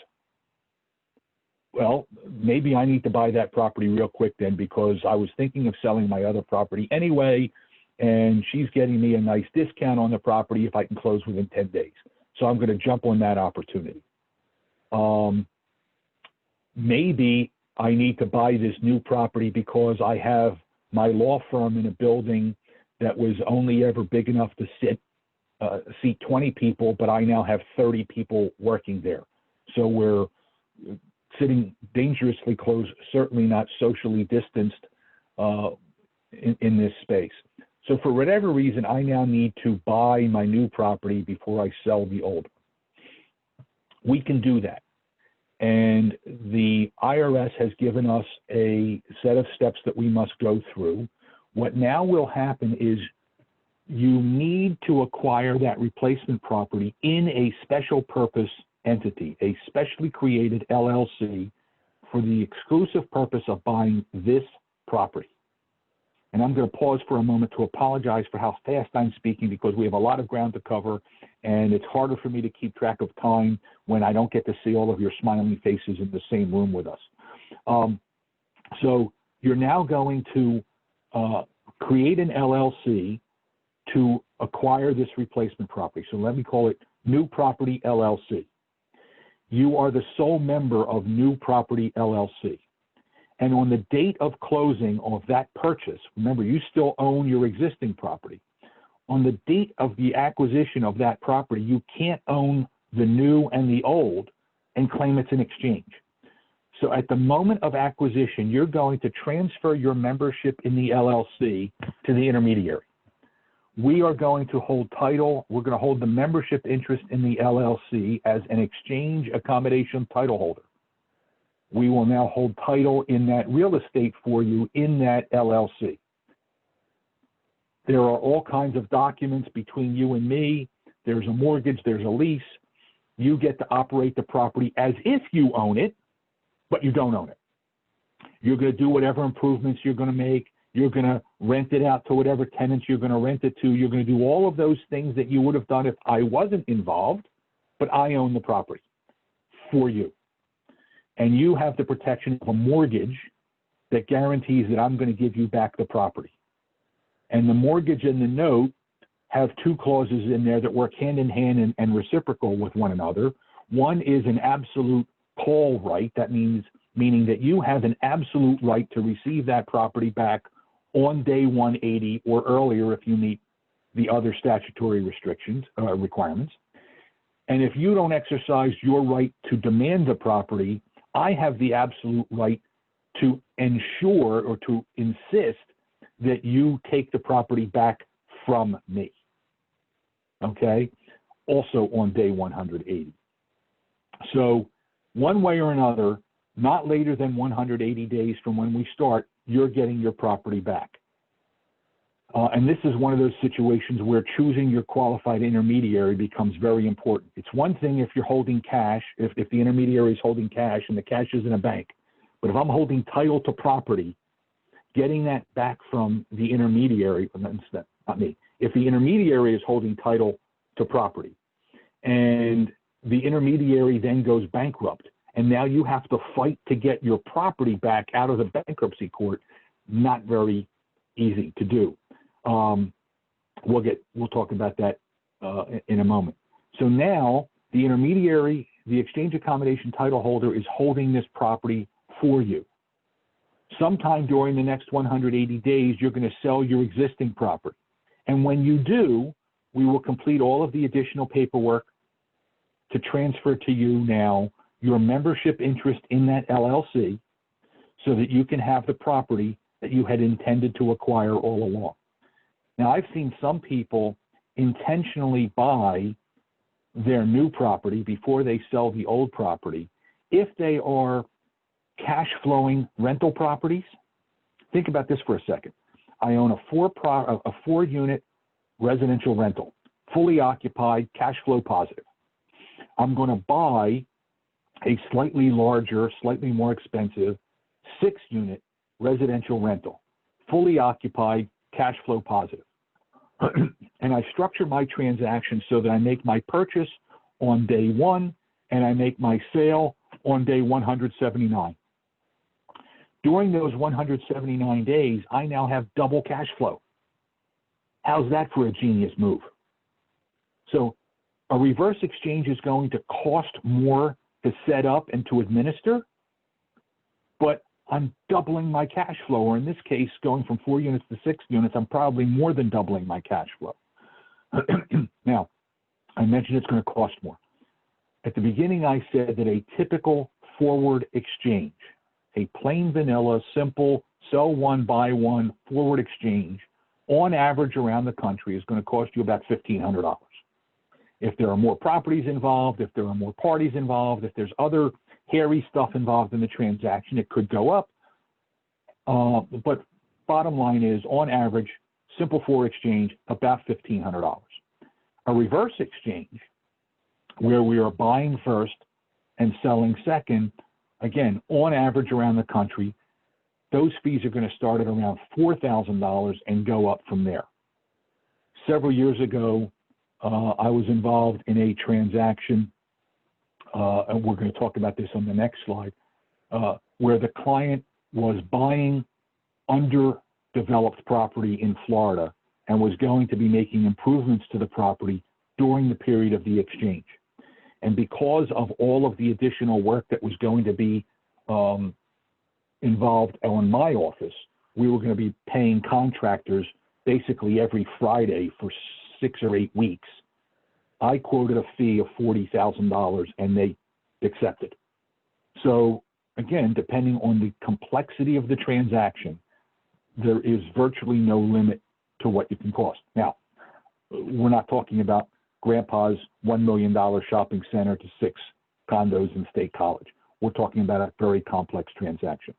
[SPEAKER 2] Well, maybe I need to buy that property real quick then because I was thinking of selling my other property anyway, and she's getting me a nice discount on the property if I can close within 10 days. So I'm going to jump on that opportunity. Maybe I need to buy this new property because I have my law firm in a building that was only ever big enough to seat 20 people, but I now have 30 people working there. So we're sitting dangerously close, certainly not socially distanced in this space. So for whatever reason, I now need to buy my new property before I sell the old. We can do that. And the IRS has given us a set of steps that we must go through. What now will happen is you need to acquire that replacement property in a special purpose entity, a specially created LLC for the exclusive purpose of buying this property. And I'm going to pause for a moment to apologize for how fast I'm speaking because we have a lot of ground to cover and it's harder for me to keep track of time when I don't get to see all of your smiling faces in the same room with us. So you're now going to create an LLC to acquire this replacement property. So let me call it New Property LLC. You are the sole member of New Property LLC. And on the date of closing of that purchase, remember, you still own your existing property. On the date of the acquisition of that property, you can't own the new and the old and claim it's an exchange. So at the moment of acquisition, you're going to transfer your membership in the LLC to the intermediary. We are going to hold title. We're going to hold the membership interest in the LLC as an exchange accommodation title holder. We will now hold title in that real estate for you in that LLC. There are all kinds of documents between you and me. There's a mortgage, there's a lease. You get to operate the property as if you own it, but you don't own it. You're going to do whatever improvements you're going to make. You're going to rent it out to whatever tenants you're going to rent it to. You're going to do all of those things that you would have done if I wasn't involved, but I own the property for you. And you have the protection of a mortgage that guarantees that I'm going to give you back the property. And the mortgage and the note have 2 clauses in there that work hand in hand and reciprocal with one another. One is an absolute call right. That meaning that you have an absolute right to receive that property back on day 180 or earlier if you meet the other statutory requirements. And if you don't exercise your right to demand the property, I have the absolute right to ensure or to insist that you take the property back from me, okay? Also on day 180. So one way or another, not later than 180 days from when we start, you're getting your property back. And this is one of those situations where choosing your qualified intermediary becomes very important. It's one thing if you're holding cash, if the intermediary is holding cash and the cash is in a bank. But if I'm holding title to property, getting that back from the intermediary, not me, if the intermediary is holding title to property and the intermediary then goes bankrupt, and now you have to fight to get your property back out of the bankruptcy court, not very easy to do. We'll talk about that in a moment. So now the intermediary, the exchange accommodation title holder, is holding this property for you. Sometime during the next 180 days, you're going to sell your existing property. And when you do, we will complete all of the additional paperwork to transfer to you now your membership interest in that LLC so that you can have the property that you had intended to acquire all along. Now, I've seen some people intentionally buy their new property before they sell the old property. If they are cash flowing rental properties, think about this for a second. I own a 4-unit residential rental, fully occupied, cash flow positive. I'm going to buy a slightly larger, slightly more expensive 6-unit residential rental, fully occupied, cash flow positive. And I structure my transaction so that I make my purchase on day 1 and I make my sale on day 179. During those 179 days, I now have double cash flow. How's that for a genius move? So a reverse exchange is going to cost more to set up and to administer, but I'm doubling my cash flow, or in this case, going from 4 units to 6 units, I'm probably more than doubling my cash flow. Now, I mentioned it's going to cost more. At the beginning, I said that a typical forward exchange, a plain vanilla, simple, sell one, buy one forward exchange, on average around the country is going to cost you about $1,500. If there are more properties involved, if there are more parties involved, if there's other hairy stuff involved in the transaction, it could go up. But bottom line is, on average, simple forward exchange, about $1,500. A reverse exchange, where we are buying first and selling second, again, on average around the country, those fees are going to start at around $4,000 and go up from there. Several years ago, I was involved in a transaction, and we're going to talk about this on the next slide, where the client was buying underdeveloped property in Florida and was going to be making improvements to the property during the period of the exchange. And because of all of the additional work that was going to be involved on my office, we were going to be paying contractors basically every Friday for 6 or 8 weeks. I quoted a fee of $40,000 and they accepted. So again, depending on the complexity of the transaction, there is virtually no limit to what you can cost. Now, we're not talking about grandpa's $1 million shopping center to 6 condos in State College. We're talking about a very complex transaction.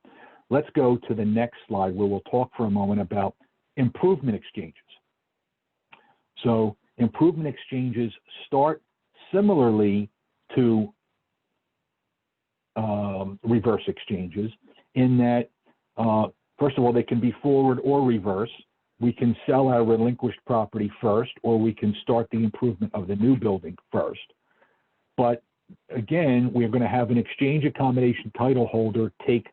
[SPEAKER 2] Let's go to the next slide where we'll talk for a moment about improvement exchanges. So improvement exchanges start similarly to reverse exchanges in that, first of all, they can be forward or reverse. We can sell our relinquished property first, or we can start the improvement of the new building first. But again, we're going to have an exchange accommodation title holder take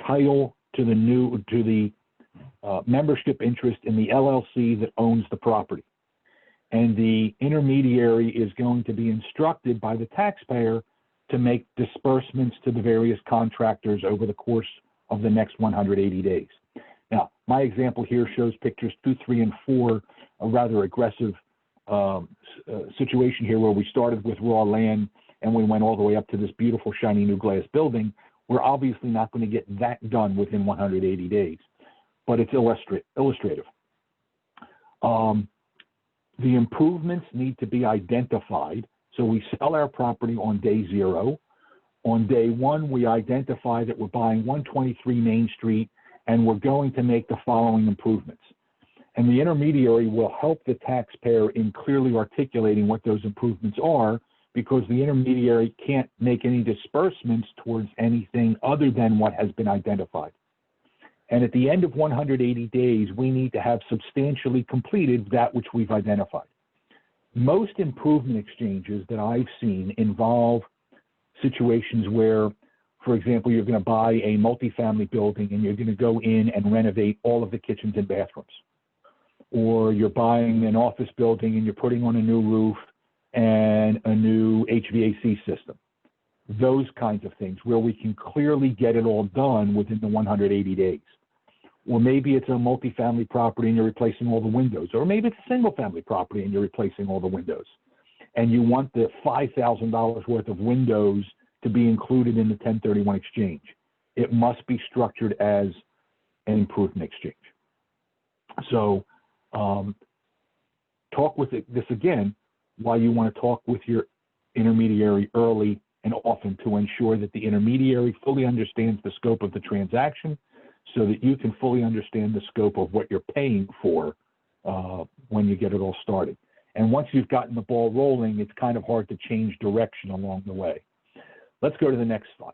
[SPEAKER 2] title to the membership interest in the LLC that owns the property. And the intermediary is going to be instructed by the taxpayer to make disbursements to the various contractors over the course of the next 180 days. Now, my example here shows pictures 2, 3, and 4, a rather aggressive situation here where we started with raw land and we went all the way up to this beautiful shiny new glass building. We're obviously not going to get that done within 180 days, but it's illustrative. The improvements need to be identified. So we sell our property on day 0. On day 1, we identify that we're buying 123 Main Street and we're going to make the following improvements. And the intermediary will help the taxpayer in clearly articulating what those improvements are, because the intermediary can't make any disbursements towards anything other than what has been identified. And at the end of 180 days, we need to have substantially completed that which we've identified. Most improvement exchanges that I've seen involve situations where, for example, you're going to buy a multifamily building and you're going to go in and renovate all of the kitchens and bathrooms. Or you're buying an office building and you're putting on a new roof and a new HVAC system. Those kinds of things where we can clearly get it all done within the 180 days. Or maybe it's a multifamily property and you're replacing all the windows. Or maybe it's a single family property and you're replacing all the windows. And you want the $5,000 worth of windows to be included in the 1031 exchange. It must be structured as an improvement exchange. So talk with this again, why you want to talk with your intermediary early and often to ensure that the intermediary fully understands the scope of the transaction so that you can fully understand the scope of what you're paying for when you get it all started. And once you've gotten the ball rolling, it's kind of hard to change direction along the way. Let's go to the next slide.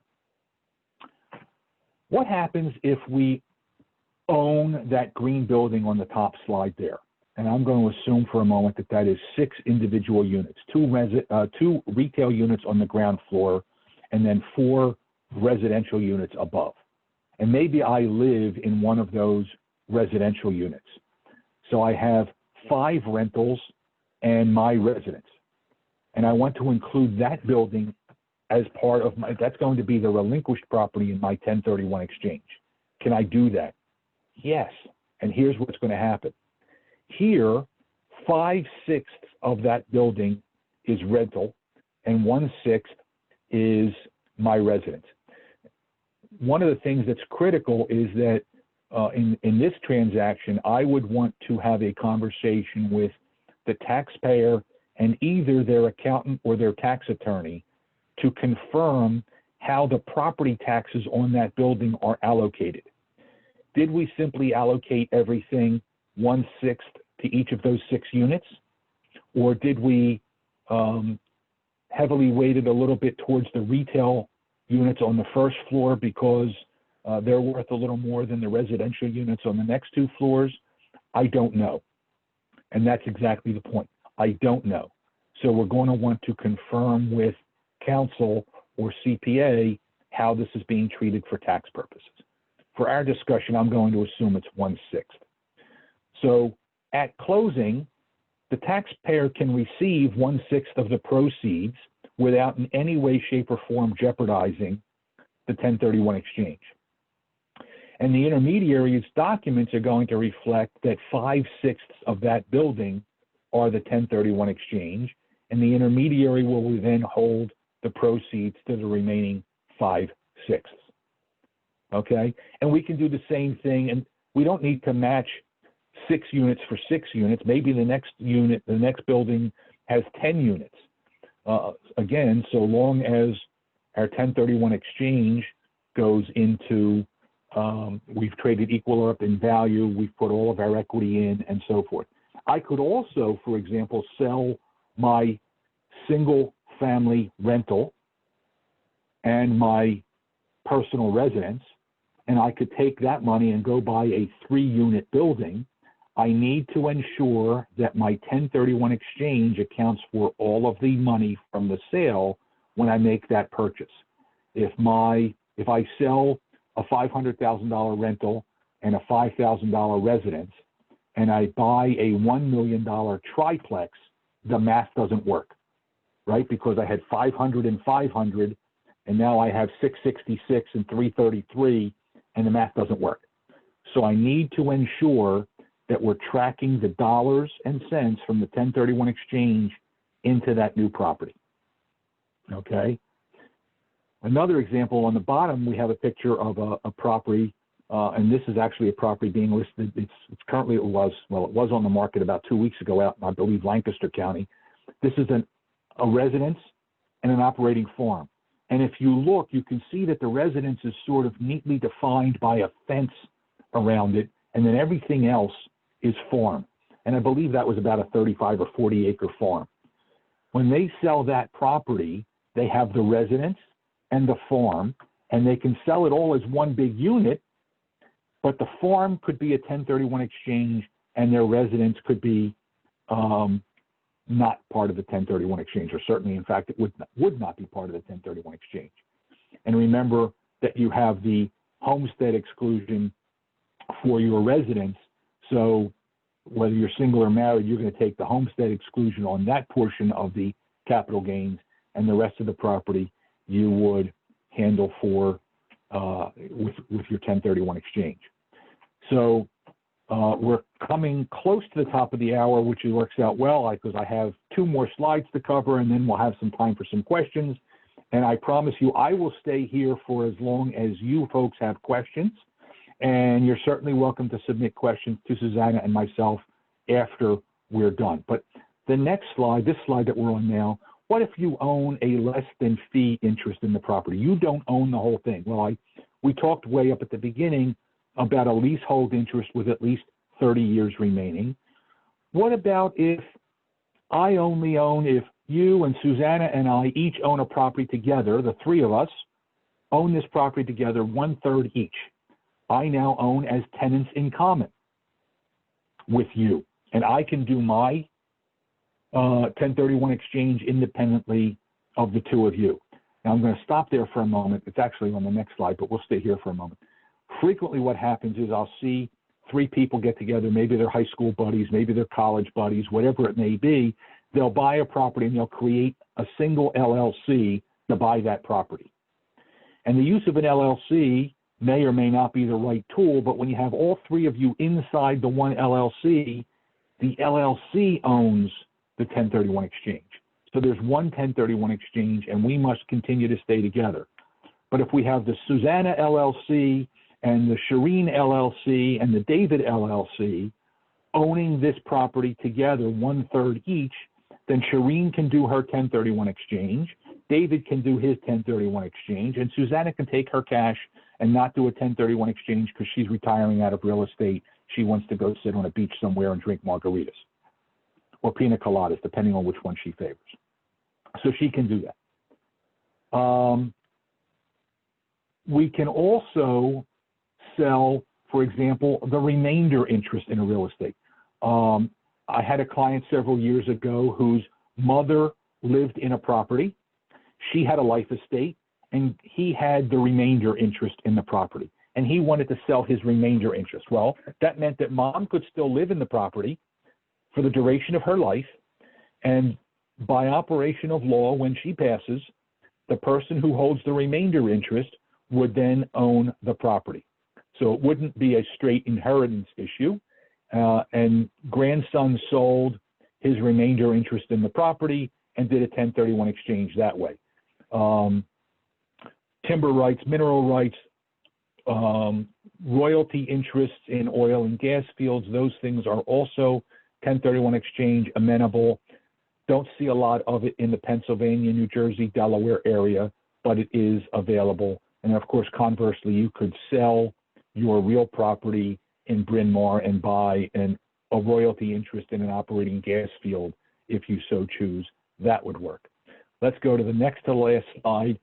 [SPEAKER 2] What happens if we own that green building on the top slide there? And I'm going to assume for a moment that that is 6 individual units, 2 retail units on the ground floor, and then 4 residential units above. And maybe I live in one of those residential units. So I have 5 rentals and my residence. And I want to include that building as part of my, that's going to be the relinquished property in my 1031 exchange. Can I do that? Yes. And here's what's going to happen. Here, 5/6 of that building is rental and 1/6 is my residence. One of the things that's critical is that in this transaction, I would want to have a conversation with the taxpayer and either their accountant or their tax attorney to confirm how the property taxes on that building are allocated. Did we simply allocate everything 1/6 to each of those 6 units? Or did we heavily weighted a little bit towards the retail units on the first floor because they're worth a little more than the residential units on the next 2 floors? I don't know. And that's exactly the point. I don't know. So we're going to want to confirm with counsel or CPA how this is being treated for tax purposes. For our discussion, I'm going to assume it's 1/6. So at closing, the taxpayer can receive 1/6 of the proceeds without in any way, shape, or form jeopardizing the 1031 exchange. And the intermediary's documents are going to reflect that 5/6 of that building are the 1031 exchange, and the intermediary will then hold the proceeds to the remaining 5/6. Okay, and we can do the same thing, and we don't need to match 6 units for 6 units. Maybe the next unit, the next building has 10 units. Again, so long as our 1031 exchange goes into, we've traded equal up in value, we've put all of our equity in, and so forth. I could also, for example, sell my single family rental and my personal residence, and I could take that money and go buy a 3-unit building. I need to ensure that my 1031 exchange accounts for all of the money from the sale when I make that purchase. If I sell a $500,000 rental and a $5,000 residence, and I buy a $1 million triplex, the math doesn't work, right? Because I had 500 and 500, and now I have 666 and 333, and the math doesn't work. So I need to ensure that we're tracking the dollars and cents from the 1031 exchange into that new property. Okay. Another example on the bottom, we have a picture of a property, and this is actually a property being listed. It's currently, it was on the market about 2 weeks ago out in, I believe, Lancaster County. This is a residence and an operating farm. And if you look, you can see that the residence is sort of neatly defined by a fence around it, and then everything else is farm. And I believe that was about a 35 or 40 acre farm. When they sell that property, they have the residence and the farm, and they can sell it all as one big unit, but the farm could be a 1031 exchange and their residence could be not part of the 1031 exchange, or certainly, in fact, it would not be part of the 1031 exchange. And remember that you have the homestead exclusion for your residence. So whether you're single or married, you're going to take the homestead exclusion on that portion of the capital gains, and the rest of the property you would handle for with your 1031 exchange. So we're coming close to the top of the hour, which works out well because I have 2 more slides to cover, and then we'll have some time for some questions. And I promise you, I will stay here for as long as you folks have questions. And you're certainly welcome to submit questions to Susanna and myself after we're done. But the next slide, this slide that we're on now, what if you own a less than fee interest in the property? You don't own the whole thing. Well, we talked way up at the beginning about a leasehold interest with at least 30 years remaining. What about if I only own, if you and Susanna and I each own a property together, the three of us own this property together, 1/3 each. I now own as tenants in common with you, and I can do my 1031 exchange independently of the two of you. Now I'm going to stop there for a moment. It's actually on the next slide, but we'll stay here for a moment. Frequently what happens is I'll see three people get together, maybe they're high school buddies, maybe they're college buddies, whatever it may be. They'll buy a property and they'll create a single LLC to buy that property. And the use of an LLC may or may not be the right tool, but when you have all three of you inside the one LLC, the LLC owns the 1031 exchange. So there's one 1031 exchange and we must continue to stay together. But if we have the Susanna LLC and the Shireen LLC and the David LLC owning this property together, 1/3 each, then Shireen can do her 1031 exchange, David can do his 1031 exchange, and Susanna can take her cash and not do a 1031 exchange because she's retiring out of real estate. She wants to go sit on a beach somewhere and drink margaritas or pina coladas, depending on which one she favors. So she can do that. We can also sell, for example, the remainder interest in a real estate. I had a client several years ago whose mother lived in a property. She had a life estate, and he had the remainder interest in the property. And he wanted to sell his remainder interest. Well, that meant that mom could still live in the property for the duration of her life. And by operation of law, when she passes, the person who holds the remainder interest would then own the property. So it wouldn't be a straight inheritance issue. And grandson sold his remainder interest in the property and did a 1031 exchange that way. Timber rights, mineral rights, royalty interests in oil and gas fields, those things are also 1031 exchange amenable. Don't see a lot of it in the Pennsylvania, New Jersey, Delaware area, but it is available. And of course, conversely, you could sell your real property in Bryn Mawr and buy a royalty interest in an operating gas field if you so choose. That would work. Let's go to the next to last slide.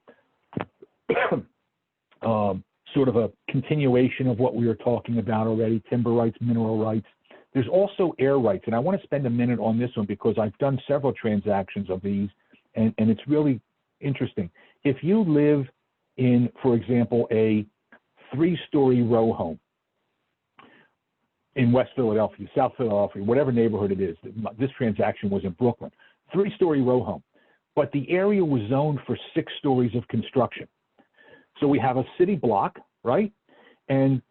[SPEAKER 2] Sort of a continuation of what we were talking about already, timber rights, mineral rights. There's also air rights, and I want to spend a minute on this one because I've done several transactions of these, and it's really interesting. If you live in, for example, a 3-story row home in West Philadelphia, South Philadelphia, whatever neighborhood it is, this transaction was in Brooklyn, 3-story row home, but the area was zoned for 6 stories of construction. So we have a city block, right? And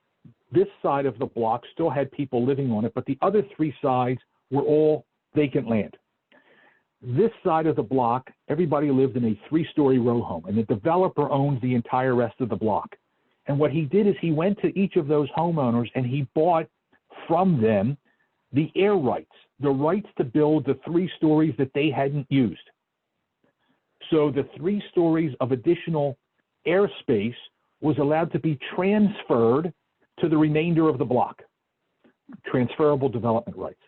[SPEAKER 2] this side of the block still had people living on it, but the other 3 sides were all vacant land. This side of the block, everybody lived in a 3-story row home, and the developer owns the entire rest of the block. And what he did is he went to each of those homeowners and he bought from them the air rights, the rights to build the 3 stories that they hadn't used. So the 3 stories of additional airspace was allowed to be transferred to the remainder of the block, transferable development rights.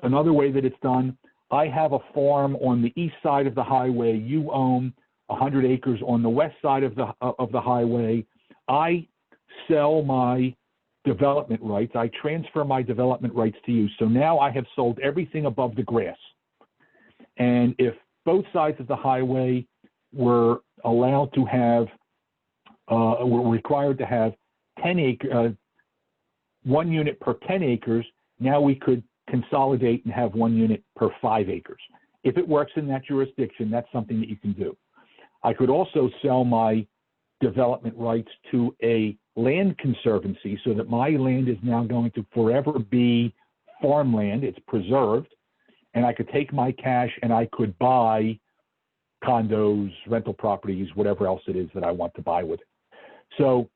[SPEAKER 2] Another way that it's done, I have a farm on the east side of the highway. You own 100 acres on the west side of the highway. I sell my development rights. I transfer my development rights to you. So now I have sold everything above the grass. And if both sides of the highway were allowed to have, were required to have 1 unit per 10 acres, now we could consolidate and have 1 unit per 5 acres. If it works in that jurisdiction, that's something that you can do. I could also sell my development rights to a land conservancy so that my land is now going to forever be farmland. It's preserved. And I could take my cash and I could buy condos, rental properties, whatever else it is that I want to buy with it. So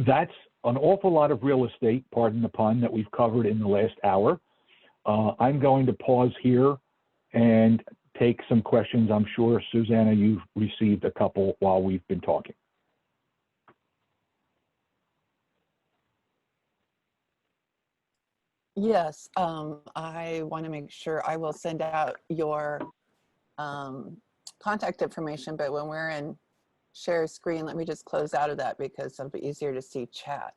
[SPEAKER 2] that's an awful lot of real estate, pardon the pun, that we've covered in the last hour. I'm going to pause here and take some questions. I'm sure, Susanna, you've received a couple while we've been talking.
[SPEAKER 1] Yes, I want to make sure I will send out your contact information, but when we're in share screen, let me just close out of that because it'll be easier to see chat.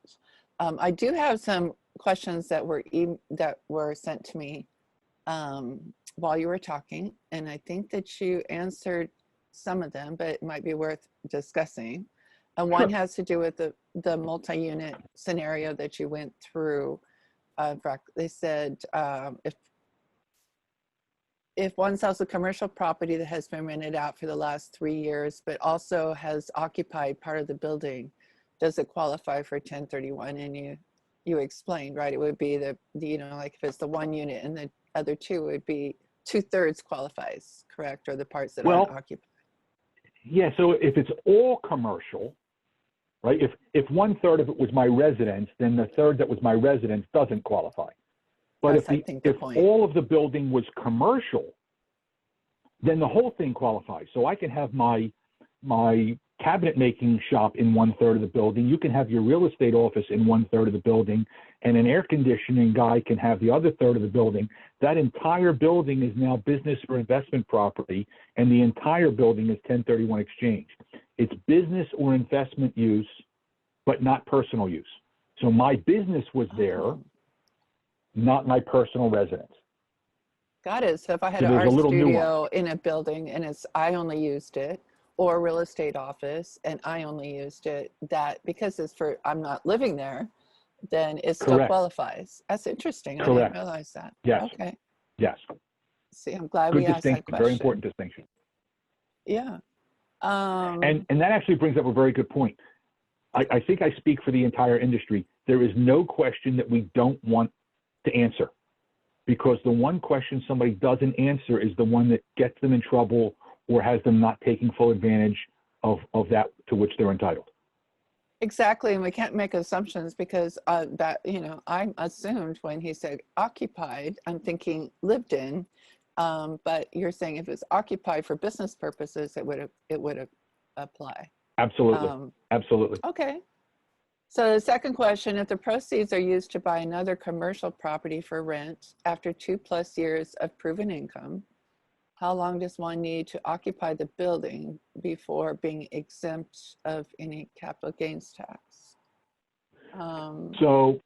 [SPEAKER 1] I do have some questions that were sent to me while you were talking, and I think that you answered some of them, but it might be worth discussing. And one has to do with the multi-unit scenario that you went through. They said if one sells a commercial property that has been rented out for the last 3 years, but also has occupied part of the building, does it qualify for 1031? And you explained, right? It would be like if it's the one unit and the other two, it would be 2/3 qualifies, correct? Or the parts that aren't occupied.
[SPEAKER 2] Yeah, so if it's all commercial, right? If 1/3 of it was my residence, then the third that was my residence doesn't qualify. But if all of the building was commercial, then the whole thing qualifies. So I can have my cabinet making shop in 1/3 of the building. You can have your real estate office in 1/3 of the building, and an air conditioning guy can have the other third of the building. That entire building is now business or investment property, and the entire building is 1031 exchange. It's business or investment use, but not personal use. So my business was there, not my personal residence.
[SPEAKER 1] Got it. So if I had an art studio in a building and I only used it, or a real estate office and I only used it, that because I'm not living there, then it still qualifies. That's interesting.
[SPEAKER 2] Correct.
[SPEAKER 1] I didn't realize that.
[SPEAKER 2] Yes.
[SPEAKER 1] Okay.
[SPEAKER 2] Yes.
[SPEAKER 1] See, I'm glad we asked that question.
[SPEAKER 2] Very important distinction.
[SPEAKER 1] Yeah.
[SPEAKER 2] And that actually brings up a very good point. I think I speak for the entire industry. There is no question that we don't want to answer, because the one question somebody doesn't answer is the one that gets them in trouble or has them not taking full advantage of that to which they're entitled.
[SPEAKER 1] Exactly, and we can't make assumptions because I assumed when he said occupied, I'm thinking lived in, but you're saying if it's occupied for business purposes, it would apply.
[SPEAKER 2] Absolutely, absolutely.
[SPEAKER 1] Okay. So the second question, if the proceeds are used to buy another commercial property for rent after 2+ years of proven income, how long does one need to occupy the building before being exempt of any capital gains tax?
[SPEAKER 2] So,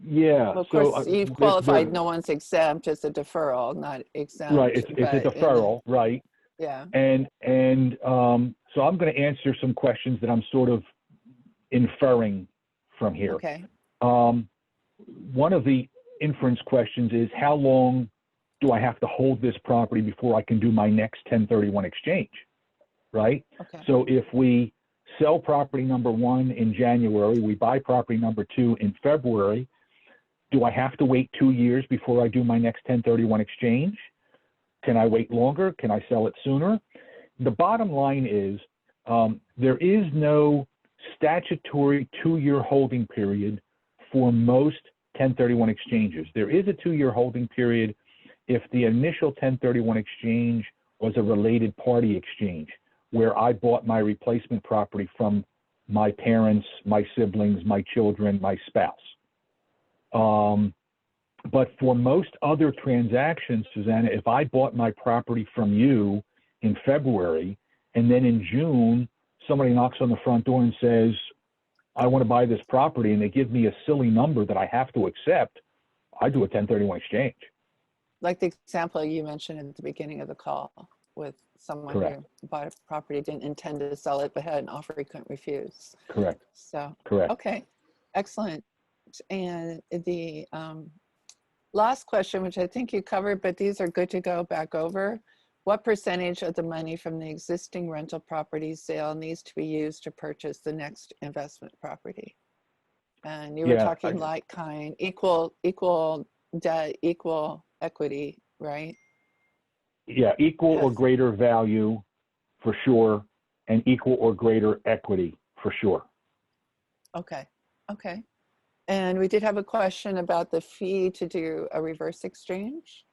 [SPEAKER 2] yeah.
[SPEAKER 1] Well, of course, you've qualified, no one's exempt, it's a deferral, not exempt.
[SPEAKER 2] Right, it's a deferral, right?
[SPEAKER 1] Yeah.
[SPEAKER 2] And so I'm going to answer some questions that I'm sort of inferring from here.
[SPEAKER 1] Okay.
[SPEAKER 2] One of the inference questions is, how long do I have to hold this property before I can do my next 1031 exchange, right?
[SPEAKER 1] Okay.
[SPEAKER 2] So if we sell property number 1 in January, we buy property number 2 in February, do I have to wait 2 years before I do my next 1031 exchange? Can I wait longer? Can I sell it sooner? The bottom line is there is no statutory 2-year holding period for most 1031 exchanges. There is a 2-year holding period if the initial 1031 exchange was a related party exchange, where I bought my replacement property from my parents, my siblings, my children, my spouse. But for most other transactions, Susanna, if I bought my property from you in February, and then in June, somebody knocks on the front door and says, I want to buy this property, and they give me a silly number that I have to accept, I do a 1031 exchange.
[SPEAKER 1] Like the example you mentioned at the beginning of the call with someone
[SPEAKER 2] Correct.
[SPEAKER 1] who bought a property, didn't intend to sell it, but had an offer he couldn't refuse.
[SPEAKER 2] Correct.
[SPEAKER 1] So,
[SPEAKER 2] correct.
[SPEAKER 1] Okay, excellent. And the last question, which I think you covered, but these are good to go back over. What percentage of the money from the existing rental property sale needs to be used to purchase the next investment property? And you were talking like kind, equal debt, equal equity, right?
[SPEAKER 2] Yeah, equal or
[SPEAKER 1] Yes.
[SPEAKER 2] greater value for sure, and equal or greater equity for sure.
[SPEAKER 1] Okay. Okay. And we did have a question about the fee to do a reverse exchange.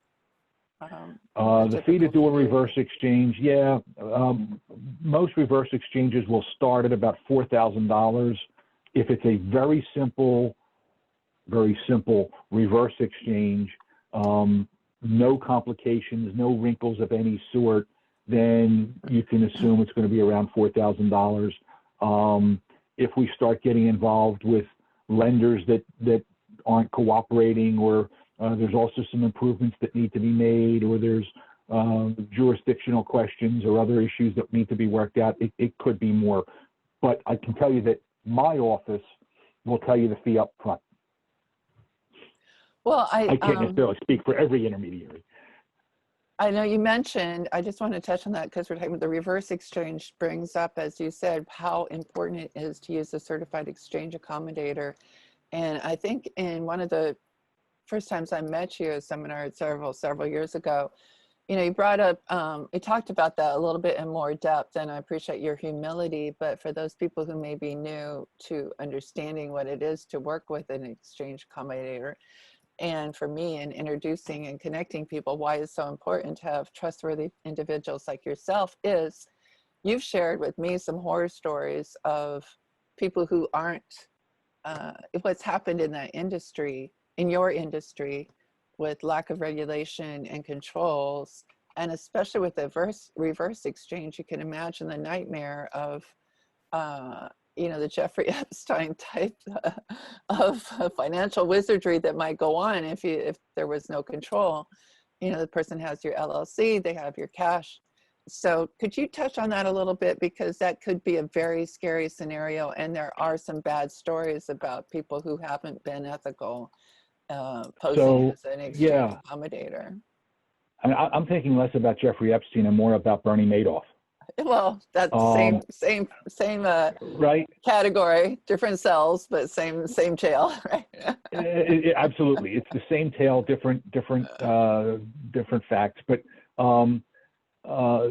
[SPEAKER 1] The
[SPEAKER 2] The fee to
[SPEAKER 1] typical
[SPEAKER 2] do a
[SPEAKER 1] fee.
[SPEAKER 2] reverse exchange, yeah, most reverse exchanges will start at about $4,000. If it's a very simple reverse exchange, no complications, no wrinkles of any sort, then you can assume it's going to be around $4,000. If we start getting involved with lenders that aren't cooperating, or there's also some improvements that need to be made, or there's jurisdictional questions or other issues that need to be worked out, it could be more. But I can tell you that my office will tell you the fee up front.
[SPEAKER 1] Well,
[SPEAKER 2] I can't necessarily speak for every intermediary.
[SPEAKER 1] I know you mentioned, I just want to touch on that because we're talking about the reverse exchange brings up, as you said, how important it is to use a certified exchange accommodator. And I think in one of the first times I met you at a seminar several years ago, you know, you brought up, we talked about that a little bit in more depth, and I appreciate your humility, but for those people who may be new to understanding what it is to work with an exchange accommodator, and for me in introducing and connecting people, why it's so important to have trustworthy individuals like yourself is you've shared with me some horror stories of people who aren't, what's happened in that industry, in your industry, with lack of regulation and controls, and especially with the reverse exchange, you can imagine the nightmare of, you know, the Jeffrey Epstein type of financial wizardry that might go on if there was no control. You know, the person has your LLC, they have your cash. So could you touch on that a little bit, because that could be a very scary scenario, and there are some bad stories about people who haven't been ethical posing as an exchange accommodator.
[SPEAKER 2] I'm thinking less about Jeffrey Epstein and more about Bernie Madoff.
[SPEAKER 1] Well, that's same
[SPEAKER 2] right?
[SPEAKER 1] Category, different cells, but same jail, right?
[SPEAKER 2] Absolutely, it's the same tale, different facts. But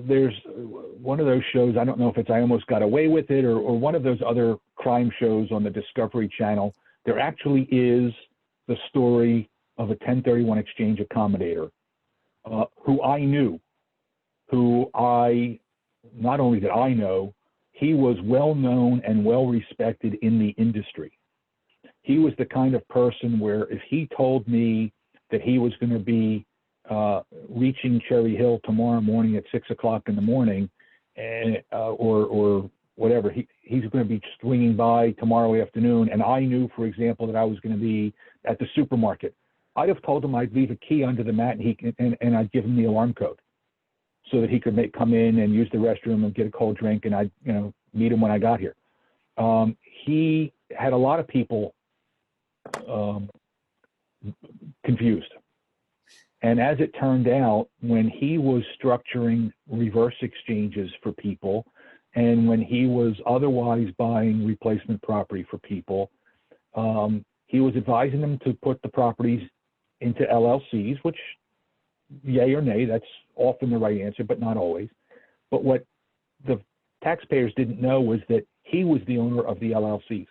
[SPEAKER 2] there's one of those shows. I don't know if it's I Almost Got Away with It or one of those other crime shows on the Discovery Channel. There actually is the story of a 1031 exchange accommodator who I knew, not only did I know, he was well known and well respected in the industry. He was the kind of person where if he told me that he was going to be reaching Cherry Hill tomorrow morning at 6 o'clock in the morning, or whatever, he's going to be swinging by tomorrow afternoon, and I knew, for example, that I was going to be at the supermarket, I'd have told him I'd leave a key under the mat, and I'd give him the alarm code so that he could come in and use the restroom and get a cold drink, and I'd meet him when I got here. He had a lot of people confused. And as it turned out, when he was structuring reverse exchanges for people, and when he was otherwise buying replacement property for people, he was advising them to put the properties into LLCs, which, yay or nay, that's often the right answer, but not always. But what the taxpayers didn't know was that he was the owner of the LLCs.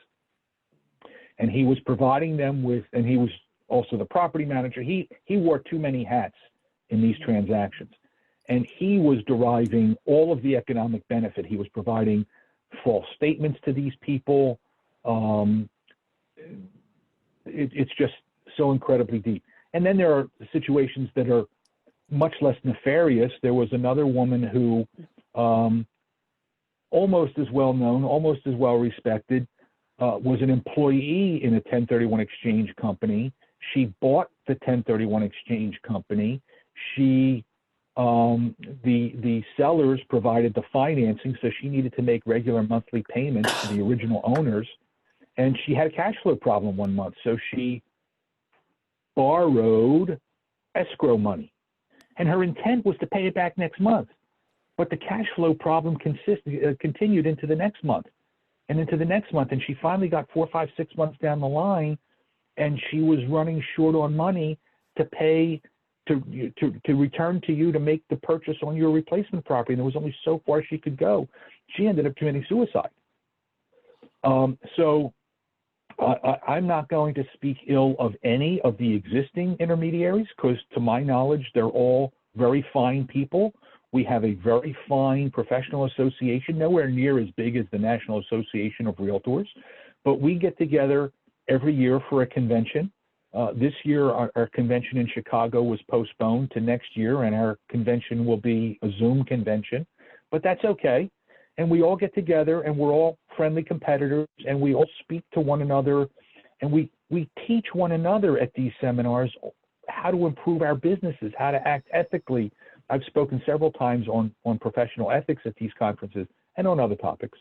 [SPEAKER 2] And he was providing them with, and he was also the property manager. He wore too many hats in these transactions. And he was deriving all of the economic benefit. He was providing false statements to these people. It's just so incredibly deep. And then there are situations that are much less nefarious. There was another woman who, almost as well known, almost as well respected, was an employee in a 1031 exchange company. She bought the 1031 exchange company. The sellers provided the financing, so she needed to make regular monthly payments to the original owners. And she had a cash flow problem one month, so she borrowed escrow money. And her intent was to pay it back next month. But the cash flow problem continued into the next month and into the next month. And she finally got 4, 5, 6 months down the line, and she was running short on money to pay to return to you to make the purchase on your replacement property. And there was only so far she could go. She ended up committing suicide. So I'm not going to speak ill of any of the existing intermediaries, because to my knowledge, they're all very fine people. We have a very fine professional association, nowhere near as big as the National Association of Realtors, but we get together every year for a convention. This year, our convention in Chicago was postponed to next year, and our convention will be a Zoom convention, but that's okay. And we all get together, and we're all friendly competitors, and we all speak to one another, and we teach one another at these seminars how to improve our businesses, how to act ethically. I've spoken several times on professional ethics at these conferences and on other topics.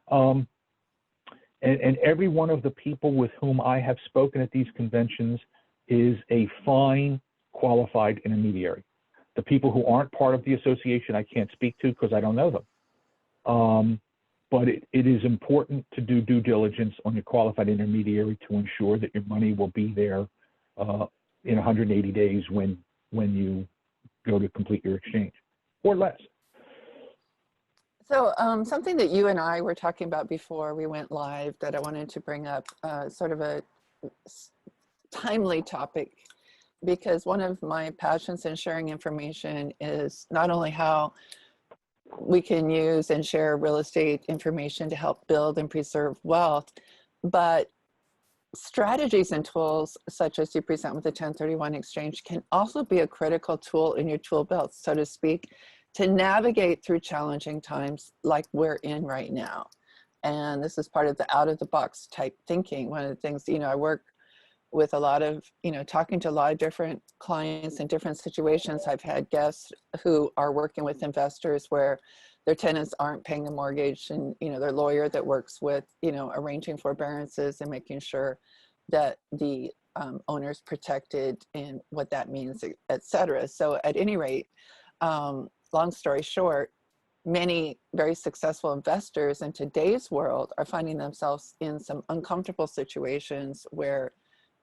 [SPEAKER 2] And every one of the people with whom I have spoken at these conventions is a fine, qualified intermediary. The people who aren't part of the association, I can't speak to because I don't know them. But it is important to do due diligence on your qualified intermediary to ensure that your money will be there in 180 days when you go to complete your exchange, or less.
[SPEAKER 1] So something that you and I were talking about before we went live that I wanted to bring up, sort of a timely topic, because one of my passions in sharing information is not only how we can use and share real estate information to help build and preserve wealth, but strategies and tools such as you present with the 1031 exchange can also be a critical tool in your tool belt, so to speak, to navigate through challenging times like we're in right now. And this is part of the out of the box type thinking. One of the things, I work with a lot of, talking to a lot of different clients in different situations. I've had guests who are working with investors where their tenants aren't paying the mortgage, and, their lawyer that works with, arranging forbearances and making sure that the owner's protected and what that means, et cetera. So at any rate, long story short, many very successful investors in today's world are finding themselves in some uncomfortable situations where,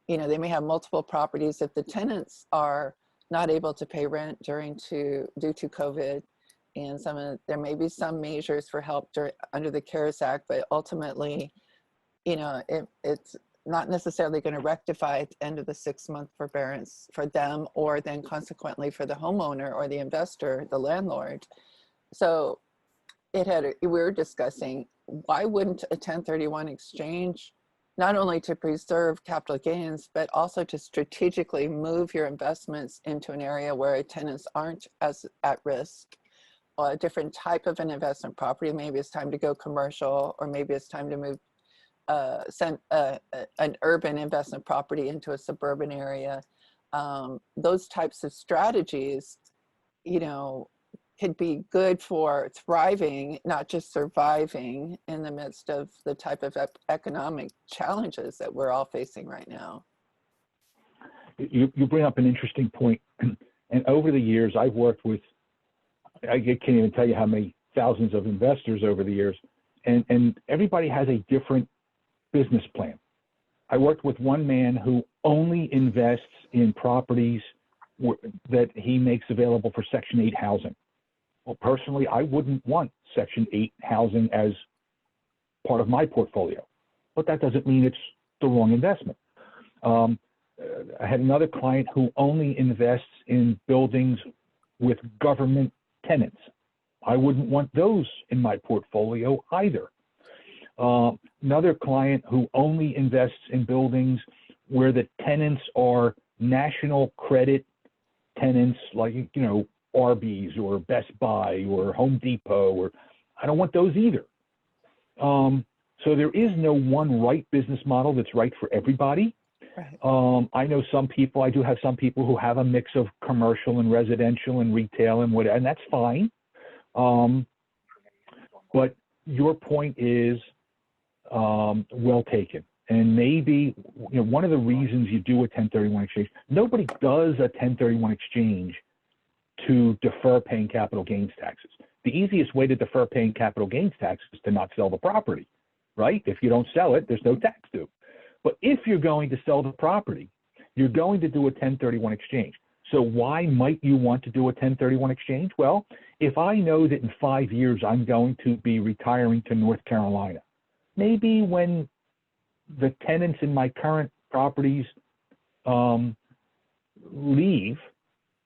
[SPEAKER 1] they may have multiple properties. If the tenants are not able to pay rent due to COVID, and there may be some measures for help under the CARES Act, but ultimately, it's not necessarily going to rectify at the end of the 6-month forbearance for them, or then consequently for the homeowner or the investor, the landlord. So we were discussing, why wouldn't a 1031 exchange, not only to preserve capital gains, but also to strategically move your investments into an area where tenants aren't as at risk, or a different type of an investment property. Maybe it's time to go commercial, or maybe it's time to move an urban investment property into a suburban area. Those types of strategies, could be good for thriving, not just surviving in the midst of the type of economic challenges that we're all facing right now.
[SPEAKER 2] You bring up an interesting point. And over the years, I've worked with, I can't even tell you how many thousands of investors over the years, and everybody has a different business plan. I worked with one man who only invests in properties that he makes available for Section 8 housing. Well, personally, I wouldn't want Section 8 housing as part of my portfolio, but that doesn't mean it's the wrong investment. I had another client who only invests in buildings with government tenants. I wouldn't want those in my portfolio either. Another client who only invests in buildings where the tenants are national credit tenants, like, Arby's or Best Buy or Home Depot, or I don't want those either. So there is no one right business model that's right for everybody. Right. I know some people, I do have some people who have a mix of commercial and residential and retail and whatever, and that's fine. But your point is well taken. And maybe, one of the reasons you do a 1031 exchange, nobody does a 1031 exchange to defer paying capital gains taxes. The easiest way to defer paying capital gains taxes is to not sell the property, right? If you don't sell it, there's no tax due. But if you're going to sell the property, you're going to do a 1031 exchange. So why might you want to do a 1031 exchange? Well, if I know that in 5 years I'm going to be retiring to North Carolina, maybe when the tenants in my current properties leave,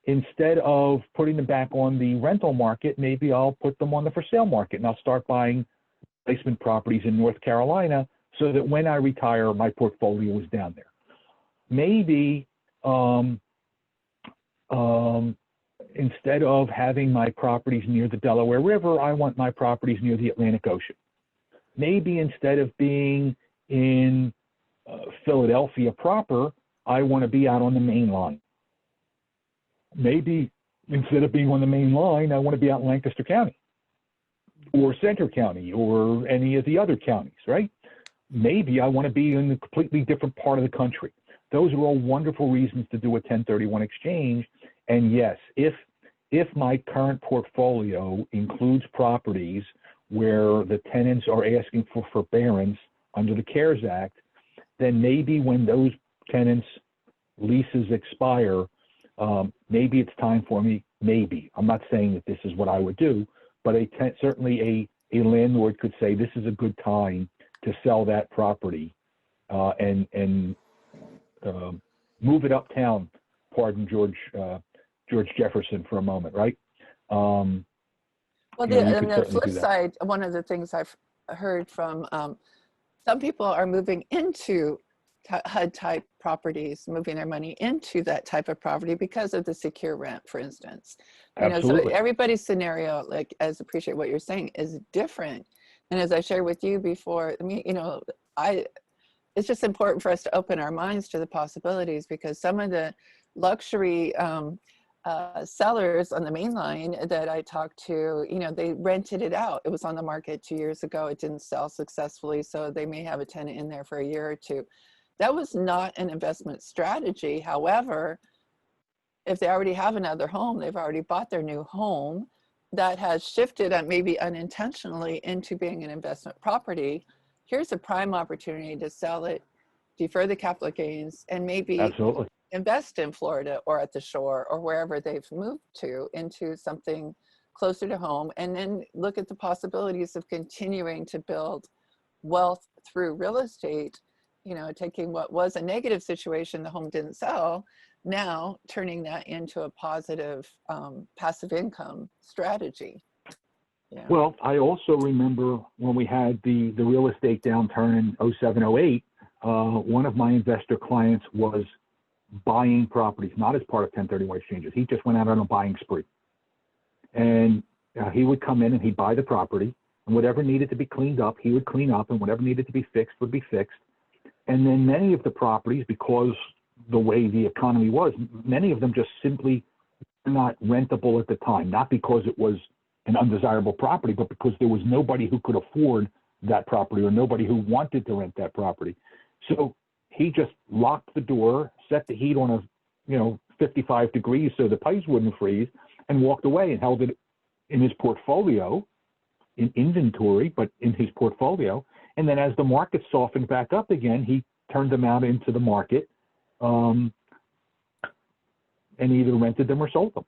[SPEAKER 2] instead of putting them back on the rental market, maybe I'll put them on the for sale market, and I'll start buying replacement properties in North Carolina so that when I retire, my portfolio is down there. Maybe instead of having my properties near the Delaware River, I want my properties near the Atlantic Ocean. Maybe instead of being in Philadelphia proper, I want to be out on the main line. Maybe instead of being on the main line, I want to be out in Lancaster County or Centre County or any of the other counties, right? Maybe I want to be in a completely different part of the country. Those are all wonderful reasons to do a 1031 exchange. And yes, if my current portfolio includes properties where the tenants are asking for forbearance under the CARES Act, then maybe when those tenants' leases expire, maybe it's time for me, maybe. I'm not saying that this is what I would do, but certainly a landlord could say this is a good time to sell that property and move it uptown, pardon George Jefferson for a moment, right?
[SPEAKER 1] Well, on the flip side, one of the things I've heard from some people are moving into HUD type properties, moving their money into that type of property because of the secure rent, for instance. You know, so everybody's scenario, like, as appreciate what you're saying, is different. And as I shared with you before, I mean, you know, it's just important for us to open our minds to the possibilities, because some of the luxury sellers on the main line that I talked to, you know, they rented it out. It was on the market 2 years ago. It didn't sell successfully, so they may have a tenant in there for a year or two. That was not an investment strategy. However, if they already have another home, they've already bought their new home, that has shifted maybe unintentionally into being an investment property. Here's a prime opportunity to sell it, defer the capital gains, and maybe invest in Florida or at the shore or wherever they've moved to into something closer to home, and then look at the possibilities of continuing to build wealth through real estate. You know, taking what was a negative situation, the home didn't sell, now turning that into a positive passive income strategy. Yeah.
[SPEAKER 2] Well, I also remember when we had the real estate downturn in 07, 08, one of my investor clients was buying properties, not as part of 1031 exchanges. He just went out on a buying spree. And he would come in and he'd buy the property, and whatever needed to be cleaned up, he would clean up, and whatever needed to be fixed would be fixed. And then many of the properties, because the way the economy was, many of them just simply were not rentable at the time, not because it was an undesirable property, but because there was nobody who could afford that property or nobody who wanted to rent that property. So he just locked the door, set the heat on 55 degrees so the pipes wouldn't freeze, and walked away and held it in his portfolio, in inventory, but in his portfolio. And then as the market softened back up again, he turned them out into the market and either rented them or sold them.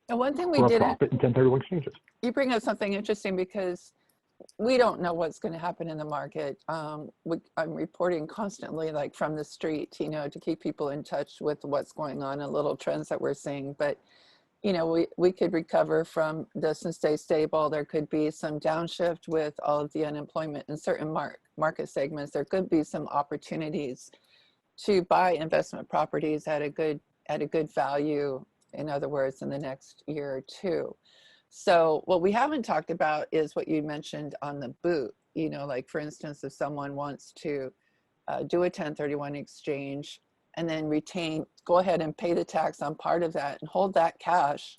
[SPEAKER 1] And one thing we
[SPEAKER 2] for a
[SPEAKER 1] did
[SPEAKER 2] profit in 1031 exchanges.
[SPEAKER 1] You bring up something interesting, because we don't know what's going to happen in the market. I'm reporting constantly, like from the street, you know, to keep people in touch with what's going on and little trends that we're seeing. But you know, we could recover from this and stay stable. There could be some downshift with all of the unemployment in certain market segments. There could be some opportunities to buy investment properties at a good value, in other words, in the next year or two. So what we haven't talked about is what you mentioned on the boot. You know, like for instance, if someone wants to do a 1031 exchange and then go ahead and pay the tax on part of that and hold that cash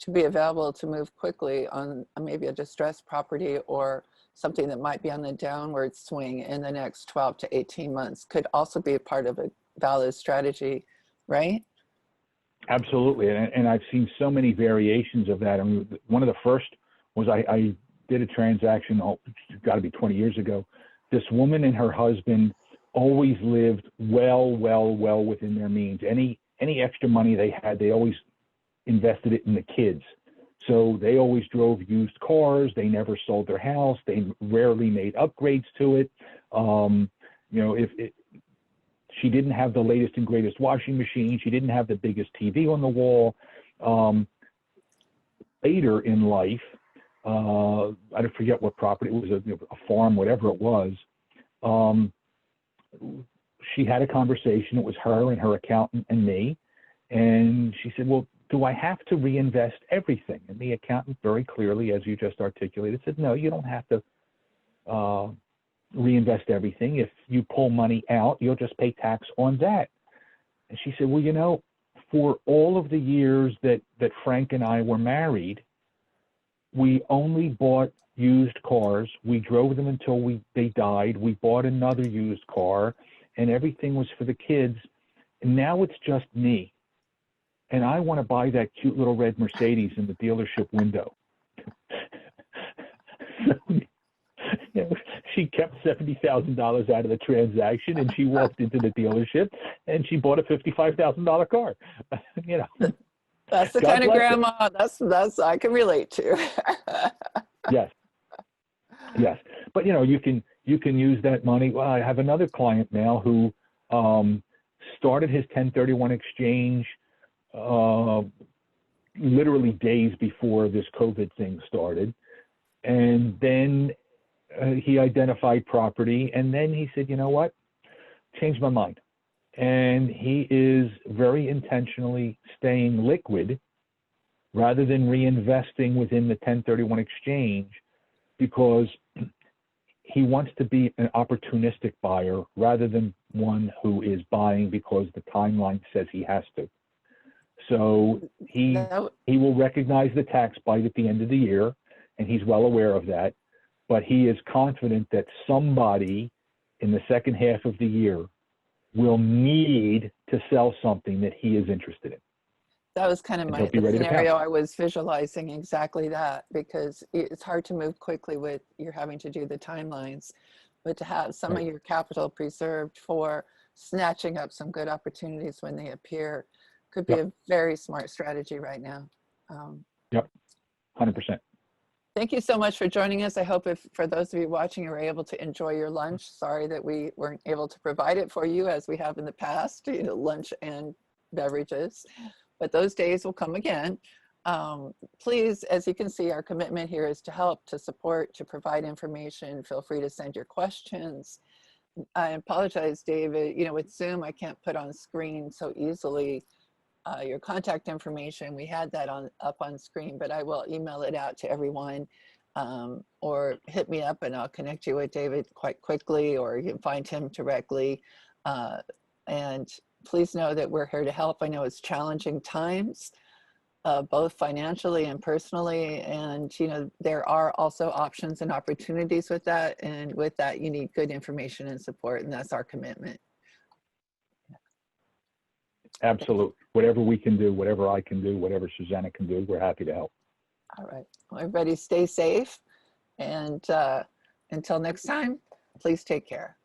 [SPEAKER 1] to be available to move quickly on maybe a distressed property or something that might be on the downward swing in the next 12 to 18 months, could also be a part of a valid strategy, right?
[SPEAKER 2] Absolutely, and I've seen so many variations of that. I mean, one of the first was I did a transaction, it's got to be 20 years ago. This woman and her husband always lived well within their means. Any any extra money they had, they always invested it in the kids. So they always drove used cars. They never sold their house. They rarely made upgrades to it. She didn't have the latest and greatest washing machine. She didn't have the biggest TV on the wall. Later in life, I forget what property, it was a farm, whatever it was. She had a conversation. It was her and her accountant and me. And she said, well, do I have to reinvest everything? And the accountant very clearly, as you just articulated, said, no, you don't have to reinvest everything. If you pull money out, you'll just pay tax on that. And she said, well, for all of the years that Frank and I were married, we only bought used cars. We drove them until they died. We bought another used car, and everything was for the kids. And now it's just me. And I want to buy that cute little red Mercedes in the dealership window. So, she kept $70,000 out of the transaction, and she walked into the dealership and she bought a $55,000 car.
[SPEAKER 1] That's the
[SPEAKER 2] God
[SPEAKER 1] kind of
[SPEAKER 2] bless
[SPEAKER 1] grandma that's I can relate to.
[SPEAKER 2] Yes. But you can use that money. Well, I have another client now who started his 1031 exchange literally days before this COVID thing started, and then he identified property, and then he said, you know what, changed my mind. And he is very intentionally staying liquid rather than reinvesting within the 1031 exchange, because he wants to be an opportunistic buyer rather than one who is buying because the timeline says he has to. So he will recognize the tax bite at the end of the year, and he's well aware of that. But he is confident that somebody in the second half of the year will need to sell something that he is interested in.
[SPEAKER 1] That was kind of the scenario I was visualizing, exactly that, because it's hard to move quickly with you're having to do the timelines, but to have some of your capital preserved for snatching up some good opportunities when they appear could be a very smart strategy right now.
[SPEAKER 2] Yep, 100%.
[SPEAKER 1] Thank you so much for joining us. I hope for those of you watching, you were able to enjoy your lunch. Sorry that we weren't able to provide it for you as we have in the past, lunch and beverages, but those days will come again. Please, as you can see, our commitment here is to help, to support, to provide information. Feel free to send your questions. I apologize, David, with Zoom, I can't put on screen so easily your contact information. We had that up on screen, but I will email it out to everyone, or hit me up and I'll connect you with David quite quickly, or you can find him directly. And please know that we're here to help. I know it's challenging times, both financially and personally, and there are also options and opportunities with that, and with that you need good information and support, and that's our commitment.
[SPEAKER 2] Absolutely. Whatever we can do, whatever I can do, whatever Susanna can do, we're happy to help.
[SPEAKER 1] All right. Well, everybody stay safe. And until next time, please take care.